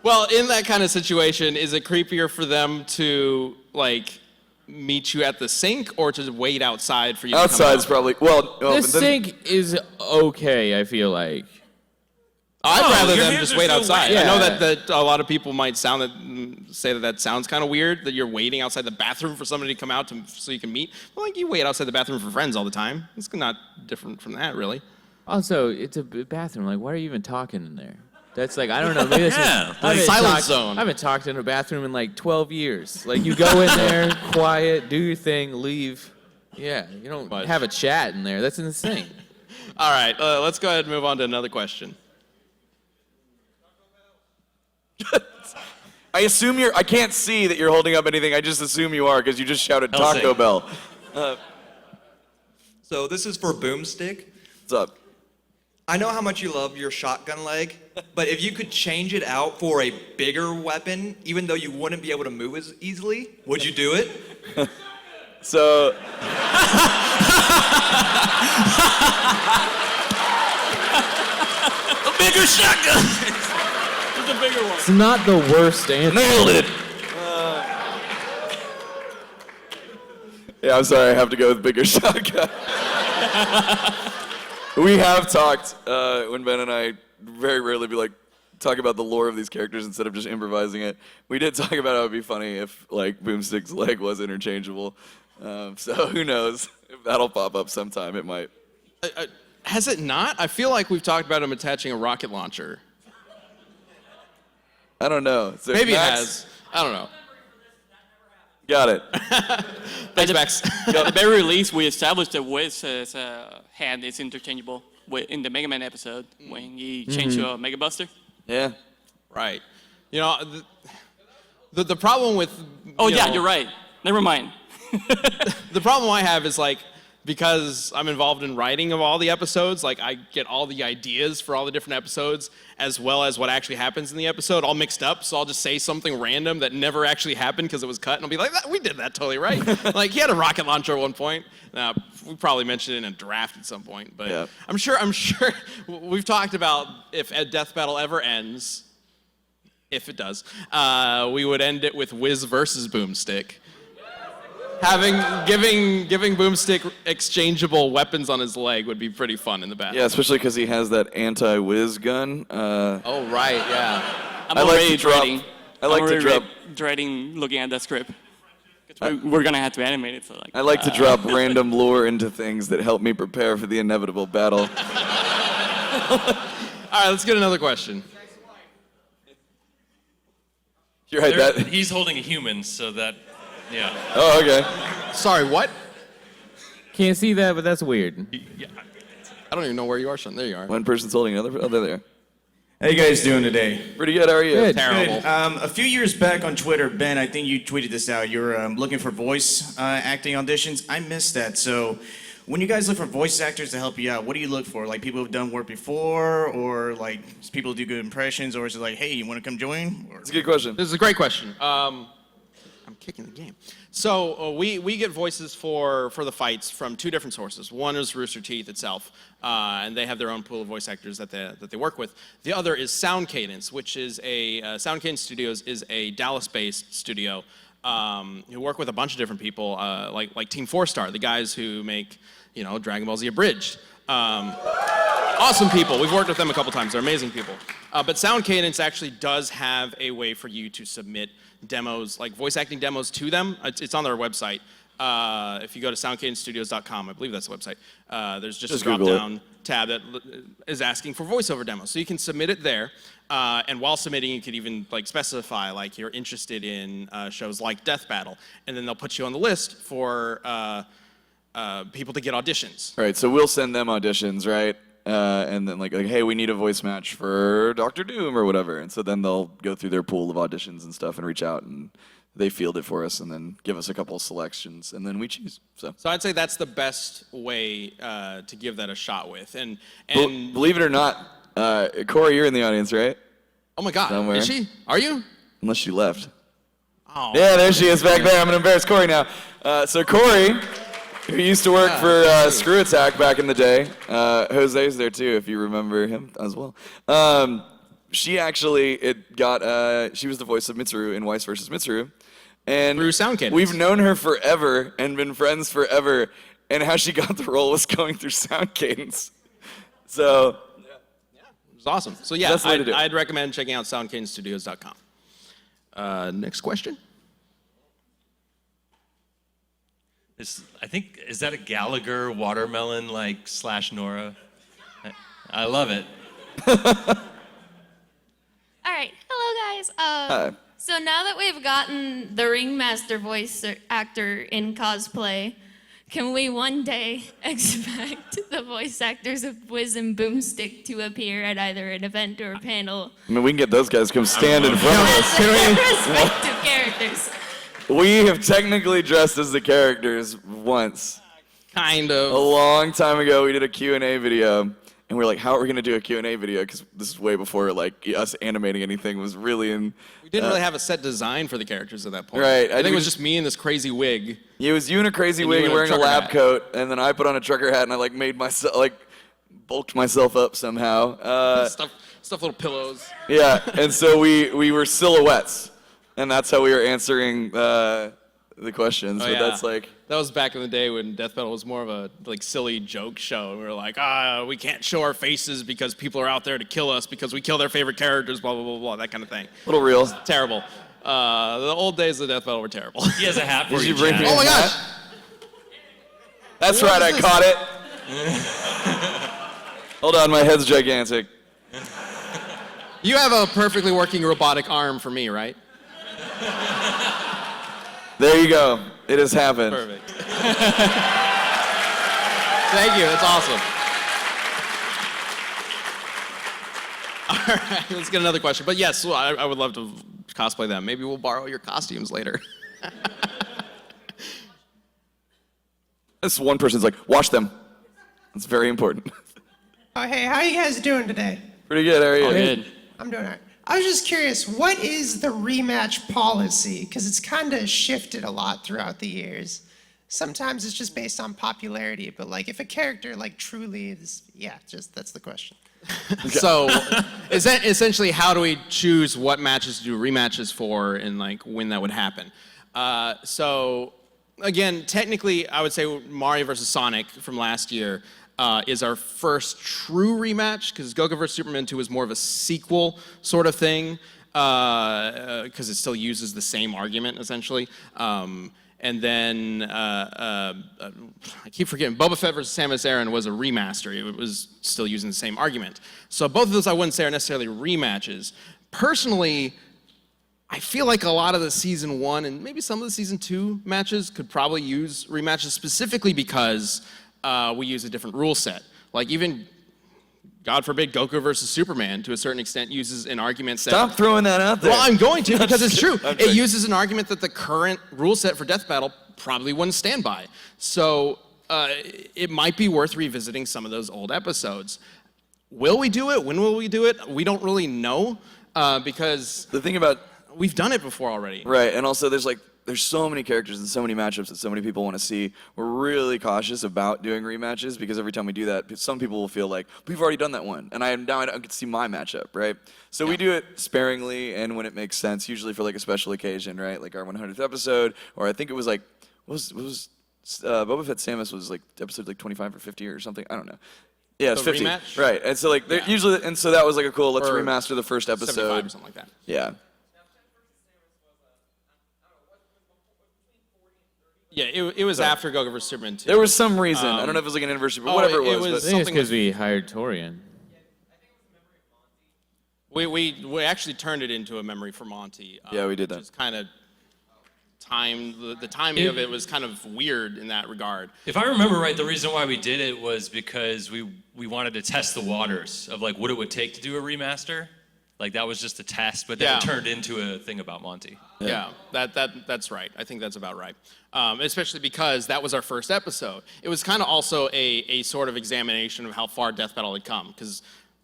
Speaker 3: Well, in that kind of situation, is it creepier for them to, like, meet you at the sink or to wait outside for you to come
Speaker 1: Outside's
Speaker 3: out?
Speaker 1: probably,
Speaker 2: The
Speaker 1: but then-
Speaker 2: sink is okay, I feel like.
Speaker 3: I'd rather
Speaker 4: your
Speaker 3: them
Speaker 4: hands
Speaker 3: just
Speaker 4: are
Speaker 3: wait
Speaker 4: still
Speaker 3: outside.
Speaker 2: wet.
Speaker 3: I know
Speaker 2: Yeah.
Speaker 3: that a lot of people might say that sounds kind of weird, that you're waiting outside the bathroom for somebody to come out so you can meet. Well, like, you wait outside the bathroom for friends all the time. It's not different from that, really.
Speaker 2: Also, it's a bathroom. Like, why are you even talking in there? That's like, I don't know. Maybe that's
Speaker 4: Yeah,
Speaker 2: I haven't
Speaker 3: silent
Speaker 2: talked-
Speaker 3: zone.
Speaker 2: I haven't talked in a bathroom in like 12 years. Like, you go in there, quiet, do your thing, leave. Yeah, you don't have a chat in there. That's insane.
Speaker 3: All right, let's go ahead and move on to another question.
Speaker 1: I assume I can't see that you're holding up anything. I just assume you are because you just shouted Taco Bell.
Speaker 11: So this is for Boomstick.
Speaker 1: What's up?
Speaker 11: I know how much you love your shotgun leg, but if you could change it out for a bigger weapon, even though you wouldn't be able to move as easily, would you do it?
Speaker 1: So.
Speaker 10: A bigger shotgun. It's a bigger one.
Speaker 2: It's not the worst answer.
Speaker 1: Nailed it. Yeah, I'm sorry. I have to go with bigger shotgun. We have talked when Ben and I very rarely talk about the lore of these characters instead of just improvising it. We did talk about how it'd be funny if Boomstick's leg was interchangeable. So who knows if that'll pop up sometime? It might.
Speaker 3: Has it not? I feel like we've talked about him attaching a rocket launcher.
Speaker 1: I don't know. So
Speaker 3: Maybe
Speaker 1: Max,
Speaker 3: it has. I don't know.
Speaker 1: Got it.
Speaker 3: Thanks, Max.
Speaker 6: At the very least, we established that Wiz's hand is interchangeable in the Mega Man episode when he changed to a Mega Buster.
Speaker 1: Yeah.
Speaker 3: Right. You know, the problem with...
Speaker 6: Oh, yeah, you're right. Never mind.
Speaker 3: The problem I have is, like, because I'm involved in writing of all the episodes, like I get all the ideas for all the different episodes as well as what actually happens in the episode all mixed up. So I'll just say something random that never actually happened because it was cut, and I'll be like, we did that totally right. Like he had a rocket launcher at one point. We probably mentioned it in a draft at some point, but yeah. I'm sure we've talked about if a death battle ever ends, if it does, we would end it with Wiz versus Boomstick. Giving Boomstick exchangeable weapons on his leg would be pretty fun in the battle.
Speaker 1: Yeah, especially because he has that anti-whiz gun.
Speaker 3: Oh right, yeah.
Speaker 6: I'm already dreading.
Speaker 1: I like to drop.
Speaker 6: Dreading looking at that script. We're gonna have to animate it. So like.
Speaker 1: I like to drop random lore into things that help me prepare for the inevitable battle.
Speaker 3: All right, let's get another question.
Speaker 1: You're right.
Speaker 9: He's holding a human, so that, yeah.
Speaker 1: Oh, okay.
Speaker 3: Sorry, what?
Speaker 2: Can't see that, but that's weird.
Speaker 3: I don't even know where you are, Sean. There you are.
Speaker 1: One person's holding another. Oh, there.
Speaker 12: How you guys doing today?
Speaker 1: Pretty good. How are you?
Speaker 2: Good.
Speaker 3: Terrible.
Speaker 12: Good. A few years back on Twitter, Ben, I think you tweeted this out. You were looking for voice acting auditions. I missed that. So when you guys look for voice actors to help you out, what do you look for? Like people who've done work before, or like people who do good impressions, or is it like, hey, you want to come join?
Speaker 1: That's a good question.
Speaker 3: This is a great question. I'm kicking the game. So we get voices for the fights from two different sources. One is Rooster Teeth itself, and they have their own pool of voice actors that they work with. The other is Sound Cadence, which is Sound Cadence Studios is a Dallas-based studio who work with a bunch of different people, like Team 4-Star, the guys who make Dragon Ball Z Abridged. Awesome people. We've worked with them a couple times. They're amazing people. But Sound Cadence actually does have a way for you to submit demos, like voice acting demos to them. It's on their website. If you go to soundcadencestudios.com, I believe that's the website, there's just a drop-down tab that is asking for voiceover demos. So you can submit it there. And while submitting, you could even specify you're interested in shows like Death Battle. And then they'll put you on the list for people to get auditions.
Speaker 1: Right, so we'll send them auditions, right? And then like, hey, we need a voice match for Dr. Doom or whatever. And so then they'll go through their pool of auditions and stuff and reach out, and they field it for us and then give us a couple of selections, and then we choose. So
Speaker 3: I'd say that's the best way to give that a shot with. And
Speaker 1: believe it or not, Corey, you're in the audience, right?
Speaker 3: Oh my God,
Speaker 1: Somewhere.
Speaker 3: Is she? Are you?
Speaker 1: Unless she left.
Speaker 3: Oh.
Speaker 1: Yeah, there she is back there. I'm gonna embarrass Corey now. So Corey, who used to work for Screw Attack back in the day. Jose's there too, if you remember him as well. She actually, she was the voice of Mitsuru in Weiss vs. Mitsuru. And
Speaker 3: through Sound Cadence.
Speaker 1: We've known her forever and been friends forever. And how she got the role was going through Sound Cadence. So,
Speaker 3: it was awesome. So yeah,
Speaker 1: that's the way to do it.
Speaker 3: I'd recommend checking out soundcadencestudios.com. Next question.
Speaker 9: I think, is that a Gallagher watermelon / Nora? I love it.
Speaker 13: All right, hello guys.
Speaker 1: Hi.
Speaker 13: So now that we've gotten the Ringmaster voice actor in cosplay, can we one day expect the voice actors of Wiz and Boomstick to appear at either an event or a panel?
Speaker 1: I mean, we can get those guys to come stand in front of us.
Speaker 13: Their respective characters.
Speaker 1: We have technically dressed as the characters once.
Speaker 3: Kind of.
Speaker 1: A long time ago, we did a Q&A video, and we're like, how are we going to do a Q&A video? Because this is way before us animating anything was really in...
Speaker 3: We didn't really have a set design for the characters at that point.
Speaker 1: Right.
Speaker 3: I think it was just me in this crazy wig.
Speaker 1: It was you in a crazy wig and wearing a lab coat, and then I put on a trucker hat, and I made myself, bulked myself up somehow.
Speaker 3: Stuff little pillows.
Speaker 1: Yeah, and so we were silhouettes. And that's how we were answering the questions.
Speaker 3: Oh,
Speaker 1: but
Speaker 3: yeah.
Speaker 1: that's
Speaker 3: that was back in the day when Death Battle was more of a silly joke show. And we were like, we can't show our faces because people are out there to kill us because we kill their favorite characters, blah, blah, blah, blah, that kind of thing.
Speaker 1: A little real.
Speaker 3: Terrible. The old days of Death Battle were terrible.
Speaker 9: He has a hat for
Speaker 1: Did
Speaker 9: you,
Speaker 1: you bring
Speaker 9: Jack.
Speaker 1: me
Speaker 3: Oh my
Speaker 1: a
Speaker 3: gosh!
Speaker 1: hat? That's right, I caught it. Hold on, my head's gigantic.
Speaker 3: You have a perfectly working robotic arm for me, right?
Speaker 1: There you go. It has happened.
Speaker 3: Perfect. Thank you. That's awesome. All right, let's get another question. But yes, I would love to cosplay them. Maybe we'll borrow your costumes later.
Speaker 1: This one person's like, wash them. That's very important.
Speaker 14: Oh, hey, how you guys doing today?
Speaker 1: Pretty good, how are you?
Speaker 6: All good.
Speaker 14: I'm doing all right. I was just curious, what is the rematch policy? Because it's kind of shifted a lot throughout the years. Sometimes it's just based on popularity, but like if a character like truly is, that's the question.
Speaker 3: So, essentially, how do we choose what matches to do rematches for, and like when that would happen? So, again, technically, I would say Mario vs. Sonic from last year is our first true rematch, because Goku vs. Superman 2 was more of a sequel sort of thing, because it still uses the same argument essentially. And then I keep forgetting, Boba Fett vs. Samus Aran was a remaster. It was still using the same argument. So both of those I wouldn't say are necessarily rematches. Personally, I feel like a lot of the season 1 and maybe some of the season 2 matches could probably use rematches, specifically because we use a different rule set. Like even, God forbid, Goku versus Superman, to a certain extent, uses an argument that...
Speaker 1: Stop throwing that out there.
Speaker 3: Well, I'm going to, because it's true.
Speaker 1: Okay.
Speaker 3: It uses an argument that the current rule set for Death Battle probably wouldn't stand by. So it might be worth revisiting some of those old episodes. Will we do it? When will we do it? We don't really know, because...
Speaker 1: The thing about...
Speaker 3: We've done it before already.
Speaker 1: Right, and also there's so many characters and so many matchups that so many people want to see. We're really cautious about doing rematches because every time we do that, some people will feel like, we've already done that one, and I don't get to see my matchup, right? So we do it sparingly and when it makes sense, usually for like a special occasion, right? Like our 100th episode, or I think it was like, Boba Fett Samus was like episode like 25 or 50 or something, I don't know. Yeah, it's
Speaker 3: The
Speaker 1: 50.
Speaker 3: rematch?
Speaker 1: Right, and so like, usually, and so that was like a cool, let's
Speaker 3: Or
Speaker 1: remaster the first episode.
Speaker 3: 75 or something like that.
Speaker 1: Yeah.
Speaker 3: Yeah, it was after Goku vs. Superman 2.
Speaker 1: There was some reason. I don't know if it was like an anniversary, but whatever it was.
Speaker 2: I think it's because we hired Torian.
Speaker 3: We actually turned it into a memory for Monty.
Speaker 1: Yeah, we did that.
Speaker 3: Which is kind of the timing of it was kind of weird in that regard.
Speaker 9: If I remember right, the reason why we did it was because we wanted to test the waters of like what it would take to do a remaster. Like that was just a test, but then it turned into a thing about Monty.
Speaker 3: Yeah, that's right. I think that's about right. Especially because that was our first episode. It was kind of also a sort of examination of how far Death Battle had come. Because,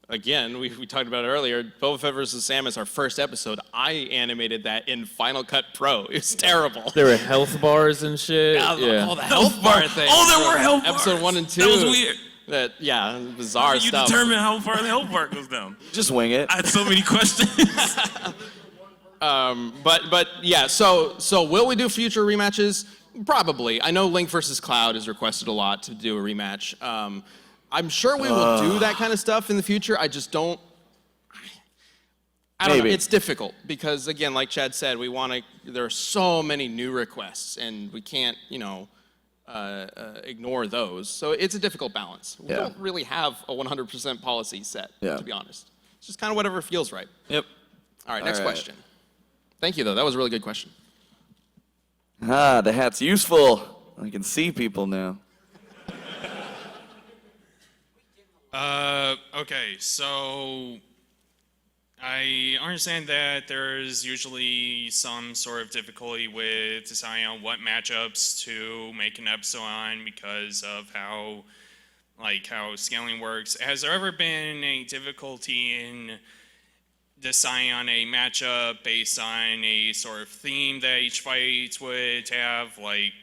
Speaker 3: again, we talked about it earlier, Boba Fett vs. Samus, our first episode, I animated that in Final Cut Pro. It was terrible.
Speaker 2: There were health bars and shit.
Speaker 3: Yeah, all the health bar things.
Speaker 4: Oh, there were health bars.
Speaker 3: Episode 1 and 2.
Speaker 4: That was weird.
Speaker 3: Bizarre
Speaker 4: How do you
Speaker 3: stuff.
Speaker 4: determine how far the health bar goes down?
Speaker 1: Just wing it.
Speaker 4: I had so many questions.
Speaker 3: But yeah, so will we do future rematches? Probably. I know Link versus Cloud is requested a lot to do a rematch. I'm sure we will do that kind of stuff in the future. I just don't. I don't know. It's difficult because, again, like Chad said, there are so many new requests, and we can't, ignore those. So it's a difficult balance. We don't really have a 100% policy set, to be honest. It's just kind of whatever feels right.
Speaker 1: Yep.
Speaker 3: All right, next question. Thank you, though. That was a really good question.
Speaker 1: The hat's useful. I can see people now.
Speaker 15: Okay, so I understand that there's usually some sort of difficulty with deciding on what matchups to make an episode on because of how scaling works. Has there ever been any difficulty in deciding on a matchup based on a sort of theme that each fight would have? Like,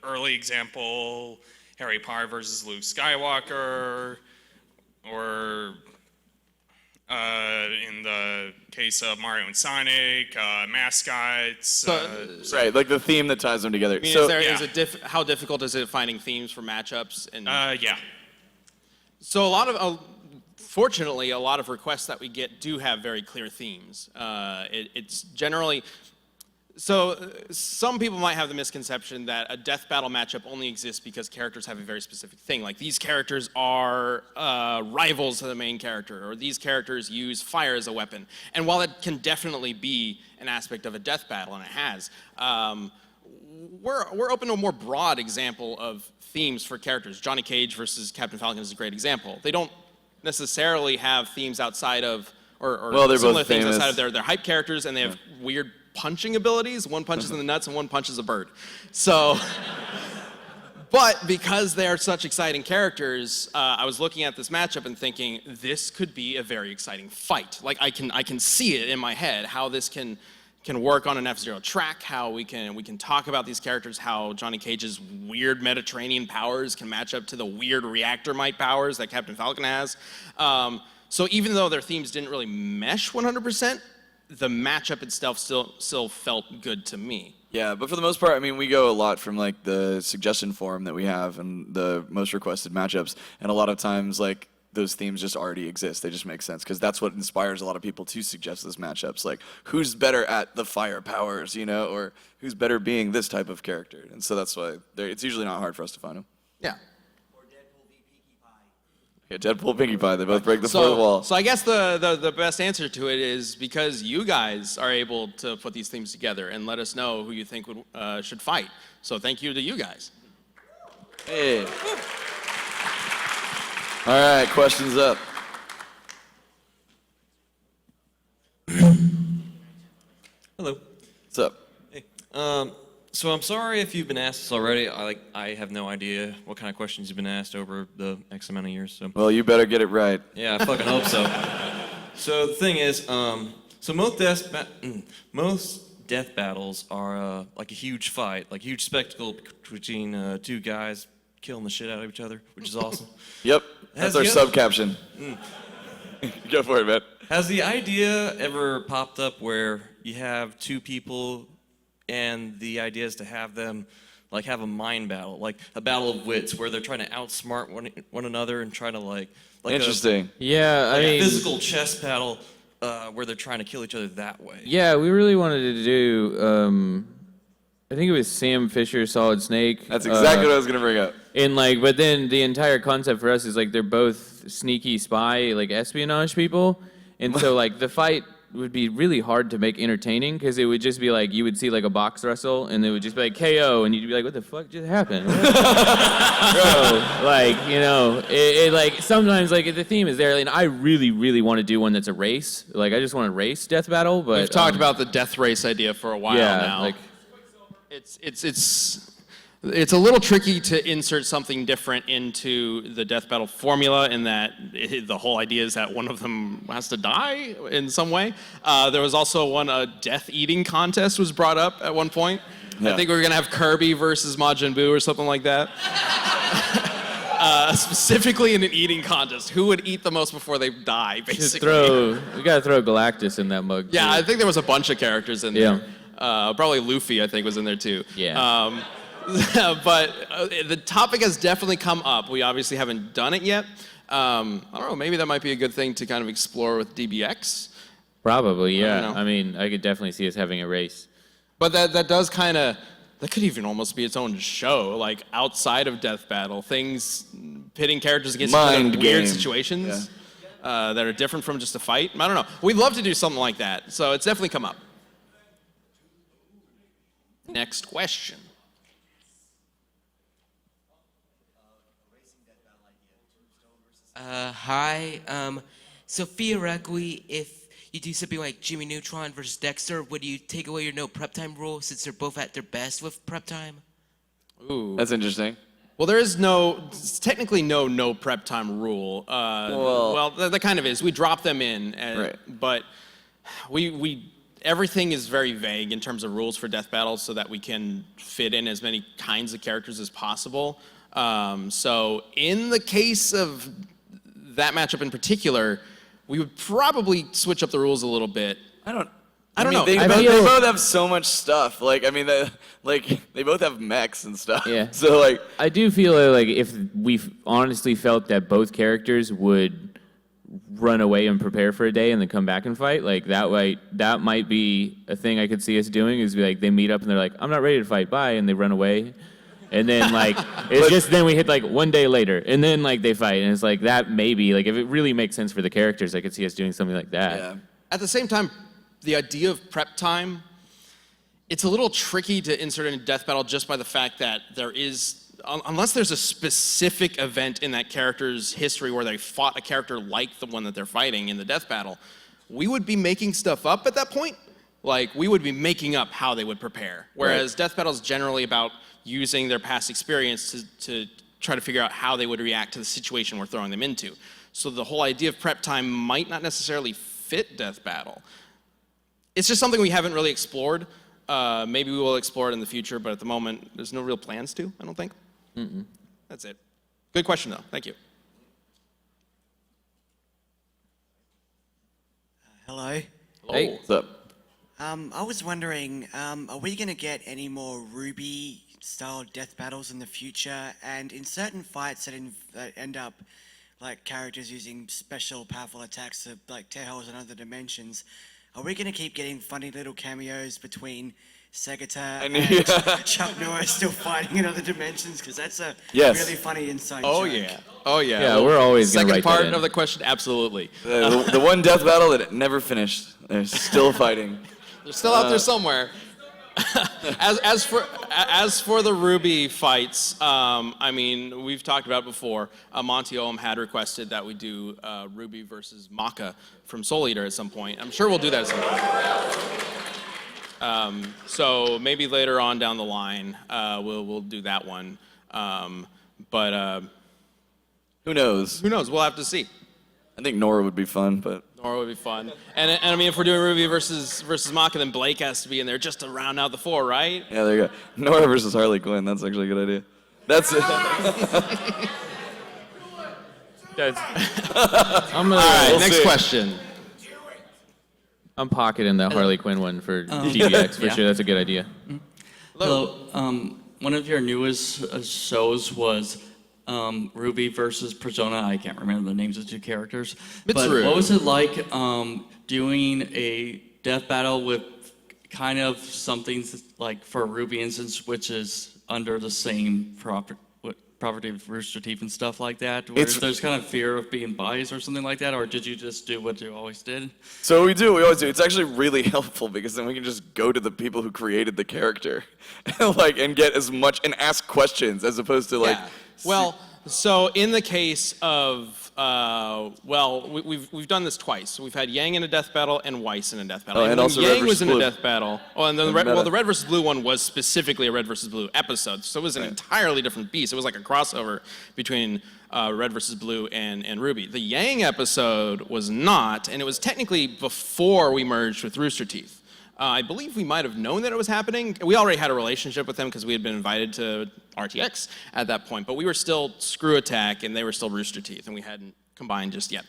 Speaker 15: early example, Harry Potter versus Luke Skywalker, or in the case of Mario and Sonic, mascots.
Speaker 1: Right, like the theme that ties them together.
Speaker 3: I mean, how difficult is it finding themes for matchups? And
Speaker 15: yeah.
Speaker 3: So fortunately, a lot of requests that we get do have very clear themes. It's generally. So some people might have the misconception that a death battle matchup only exists because characters have a very specific thing. Like these characters are rivals to the main character, or these characters use fire as a weapon. And while it can definitely be an aspect of a death battle, and it has, we're open to a more broad example of themes for characters. Johnny Cage versus Captain Falcon is a great example. They don't necessarily have themes outside of, or
Speaker 1: they're
Speaker 3: similar
Speaker 1: both
Speaker 3: themes
Speaker 1: famous.
Speaker 3: outside of their hype characters, and they have weird punching abilities. One punches in the nuts and one punches a bird. So But because they're such exciting characters, I was looking at this matchup and thinking, this could be a very exciting fight. Like, I can see it in my head, how this can work on an F-Zero track, how we can talk about these characters, how Johnny Cage's weird Mediterranean powers can match up to the weird reactor might powers that Captain Falcon has. So even though their themes didn't really mesh 100%, the matchup itself still felt good to me.
Speaker 1: Yeah, but for the most part, I mean, we go a lot from like the suggestion forum that we have and the most requested matchups, and a lot of times like those themes just already exist. They just make sense because that's what inspires a lot of people to suggest those matchups. Like, who's better at the fire powers, you know, or who's better being this type of character, and so that's why it's usually not hard for us to find them.
Speaker 3: Yeah.
Speaker 1: Yeah, Deadpool, Pinkie Pie, they both break the fourth wall.
Speaker 3: So I guess the best answer to it is because you guys are able to put these themes together and let us know who you think should fight. So thank you to you guys.
Speaker 1: Hey. All right, questions up.
Speaker 16: Hello.
Speaker 1: What's up?
Speaker 16: Hey. So I'm sorry if you've been asked this already. I have no idea what kind of questions you've been asked over the X amount of years. So.
Speaker 1: Well, you better get it right.
Speaker 16: Yeah, I fucking hope so. So the thing is, so most death battles are like a huge fight, like a huge spectacle between two guys killing the shit out of each other, which is awesome.
Speaker 1: Yep, that's our sub-caption. Go for it, man.
Speaker 16: Has the idea ever popped up where you have two people and the idea is to have them like have a mind battle, like a battle of wits where they're trying to outsmart one another and trying to like
Speaker 1: Interesting.
Speaker 2: Yeah, I mean,
Speaker 16: a physical chess battle where they're trying to kill each other that way.
Speaker 2: Yeah, we really wanted to do. I think it was Sam Fisher, Solid Snake.
Speaker 1: That's exactly what I was gonna bring up.
Speaker 2: And like, but then the entire concept for us is like they're both sneaky spy, like espionage people, and so like the fight would be really hard to make entertaining because it would just be like you would see like a box wrestle and it would just be like KO and you'd be like, what the fuck just happened? Bro, like, you know, it like sometimes like the theme is there, and I really want to do one that's a race. Like I just want to race death battle, but
Speaker 3: we've talked about the death race idea for a while now.
Speaker 2: Like
Speaker 3: it's a little tricky to insert something different into the death battle formula in that the whole idea is that one of them has to die in some way. There was also a death eating contest was brought up at one point.
Speaker 1: Yeah.
Speaker 3: I think we were gonna have Kirby versus Majin Buu or something like that. Specifically in an eating contest, who would eat the most before they die, basically.
Speaker 2: We gotta throw Galactus in that mug.
Speaker 3: Yeah,
Speaker 2: too.
Speaker 3: I think there was a bunch of characters in there. Probably Luffy, I think, was in there too.
Speaker 2: Yeah.
Speaker 3: But the topic has definitely come up. We obviously haven't done it yet. I don't know, maybe that might be a good thing to kind of explore with DBX.
Speaker 2: Probably, yeah.
Speaker 3: know.
Speaker 2: I mean, I could definitely see us having a race.
Speaker 3: But that does kind of, that could even almost be its own show, like outside of Death Battle, things pitting characters against each other in weird situations that are different from just a fight. I don't know. We'd love to do something like that, so it's definitely come up. Next question.
Speaker 17: Hi. So theoretically, if you do something like Jimmy Neutron versus Dexter, would you take away your no prep time rule since they're both at their best with prep time?
Speaker 3: Ooh.
Speaker 1: That's interesting.
Speaker 3: Well, there is technically no prep time rule. Well, that kind of is. We drop them in, but everything is very vague in terms of rules for death battles so that we can fit in as many kinds of characters as possible. So in the case of that matchup in particular, we would probably switch up the rules a little bit.
Speaker 1: I don't
Speaker 3: know.
Speaker 1: They both have so much stuff. Like, I mean, they both have mechs and stuff.
Speaker 2: Yeah.
Speaker 1: So, like,
Speaker 2: I do feel like if we honestly felt that both characters would run away and prepare for a day and then come back and fight, like that might be a thing I could see us doing. Is be like they meet up and they're like, I'm not ready to fight, bye, and they run away. And then like it's just then we hit like one day later and then like they fight and it's like that maybe like if it really makes sense for the characters I could see us doing something like that.
Speaker 3: Yeah. At the same time, the idea of prep time, it's a little tricky to insert in a death battle just by the fact that there is, unless there's a specific event in that character's history where they fought a character like the one that they're fighting in the death battle, we would be making stuff up at that point. Like, we would be making up how they would prepare. Whereas death battle is generally about using their past experience to try to figure out how they would react to the situation we're throwing them into. So the whole idea of prep time might not necessarily fit Death Battle. It's just something we haven't really explored. Maybe we will explore it in the future, but at the moment, there's no real plans to, I don't think. That's it. Good question, though. Thank you.
Speaker 18: Hello.
Speaker 1: Hey. What's up?
Speaker 18: I was wondering, are we going to get any more Ruby-style death battles in the future? And in certain fights that end up like characters using special powerful attacks to like tear holes in other dimensions, are we going to keep getting funny little cameos between Segata and Chuck Norris still fighting in other dimensions? Because that's a really funny inside joke.
Speaker 3: Oh yeah.
Speaker 2: Yeah, we're always gonna
Speaker 3: Second
Speaker 2: write that
Speaker 3: part
Speaker 2: in.
Speaker 3: of the question, absolutely.
Speaker 1: The one death battle that never finished. They're still fighting.
Speaker 3: They're still out there somewhere. as for the Ruby fights, I mean, we've talked about it before. Monty Ohm had requested that we do Ruby versus Maka from Soul Eater at some point. I'm sure we'll do that at some point. So maybe later on down the line, we'll do that one. But
Speaker 1: who knows?
Speaker 3: Who knows? We'll have to see.
Speaker 1: I think Nora would be fun, but
Speaker 3: Nora would be fun. And I mean, if we're doing Ruby versus Maka, then Blake has to be in there just to round out the four, right?
Speaker 1: yeah, there you go. Nora versus Harley Quinn. That's actually a good idea. That's it.
Speaker 2: I'm gonna,
Speaker 3: All right,
Speaker 2: we'll
Speaker 3: next
Speaker 2: see.
Speaker 3: question.
Speaker 2: I'm pocketing that Harley Quinn one for DBX for sure. That's a good idea.
Speaker 19: Hello. One of your newest shows was Ruby versus Persona. I can't remember the names of the two characters. But
Speaker 3: Mitsuru.
Speaker 19: what was it like doing a death battle with kind of something like for a Ruby instance, which is under the same property of Rooster Teeth and stuff like that? Where there's kind of fear of being biased or something like that, or did you just do what you always did?
Speaker 1: So we always do. It's actually really helpful because then we can just go to the people who created the character, and get as much and ask questions as opposed to like.
Speaker 3: Yeah. Well, so in the case of we've done this twice. We've had Yang in a death battle and Weiss in a death battle.
Speaker 1: Oh, and
Speaker 3: when
Speaker 1: also Red
Speaker 3: Yang was
Speaker 1: versus
Speaker 3: in
Speaker 1: Blue.
Speaker 3: a death battle. Oh, and then the
Speaker 1: Meta.
Speaker 3: Red versus Blue one was specifically a Red versus Blue episode. So it was an entirely different beast. It was like a crossover between Red versus Blue and Ruby. The Yang episode was not, and it was technically before we merged with Rooster Teeth. I believe we might have known that it was happening. We already had a relationship with them because we had been invited to RTX at that point, but we were still Screw Attack and they were still Rooster Teeth, and we hadn't combined just yet.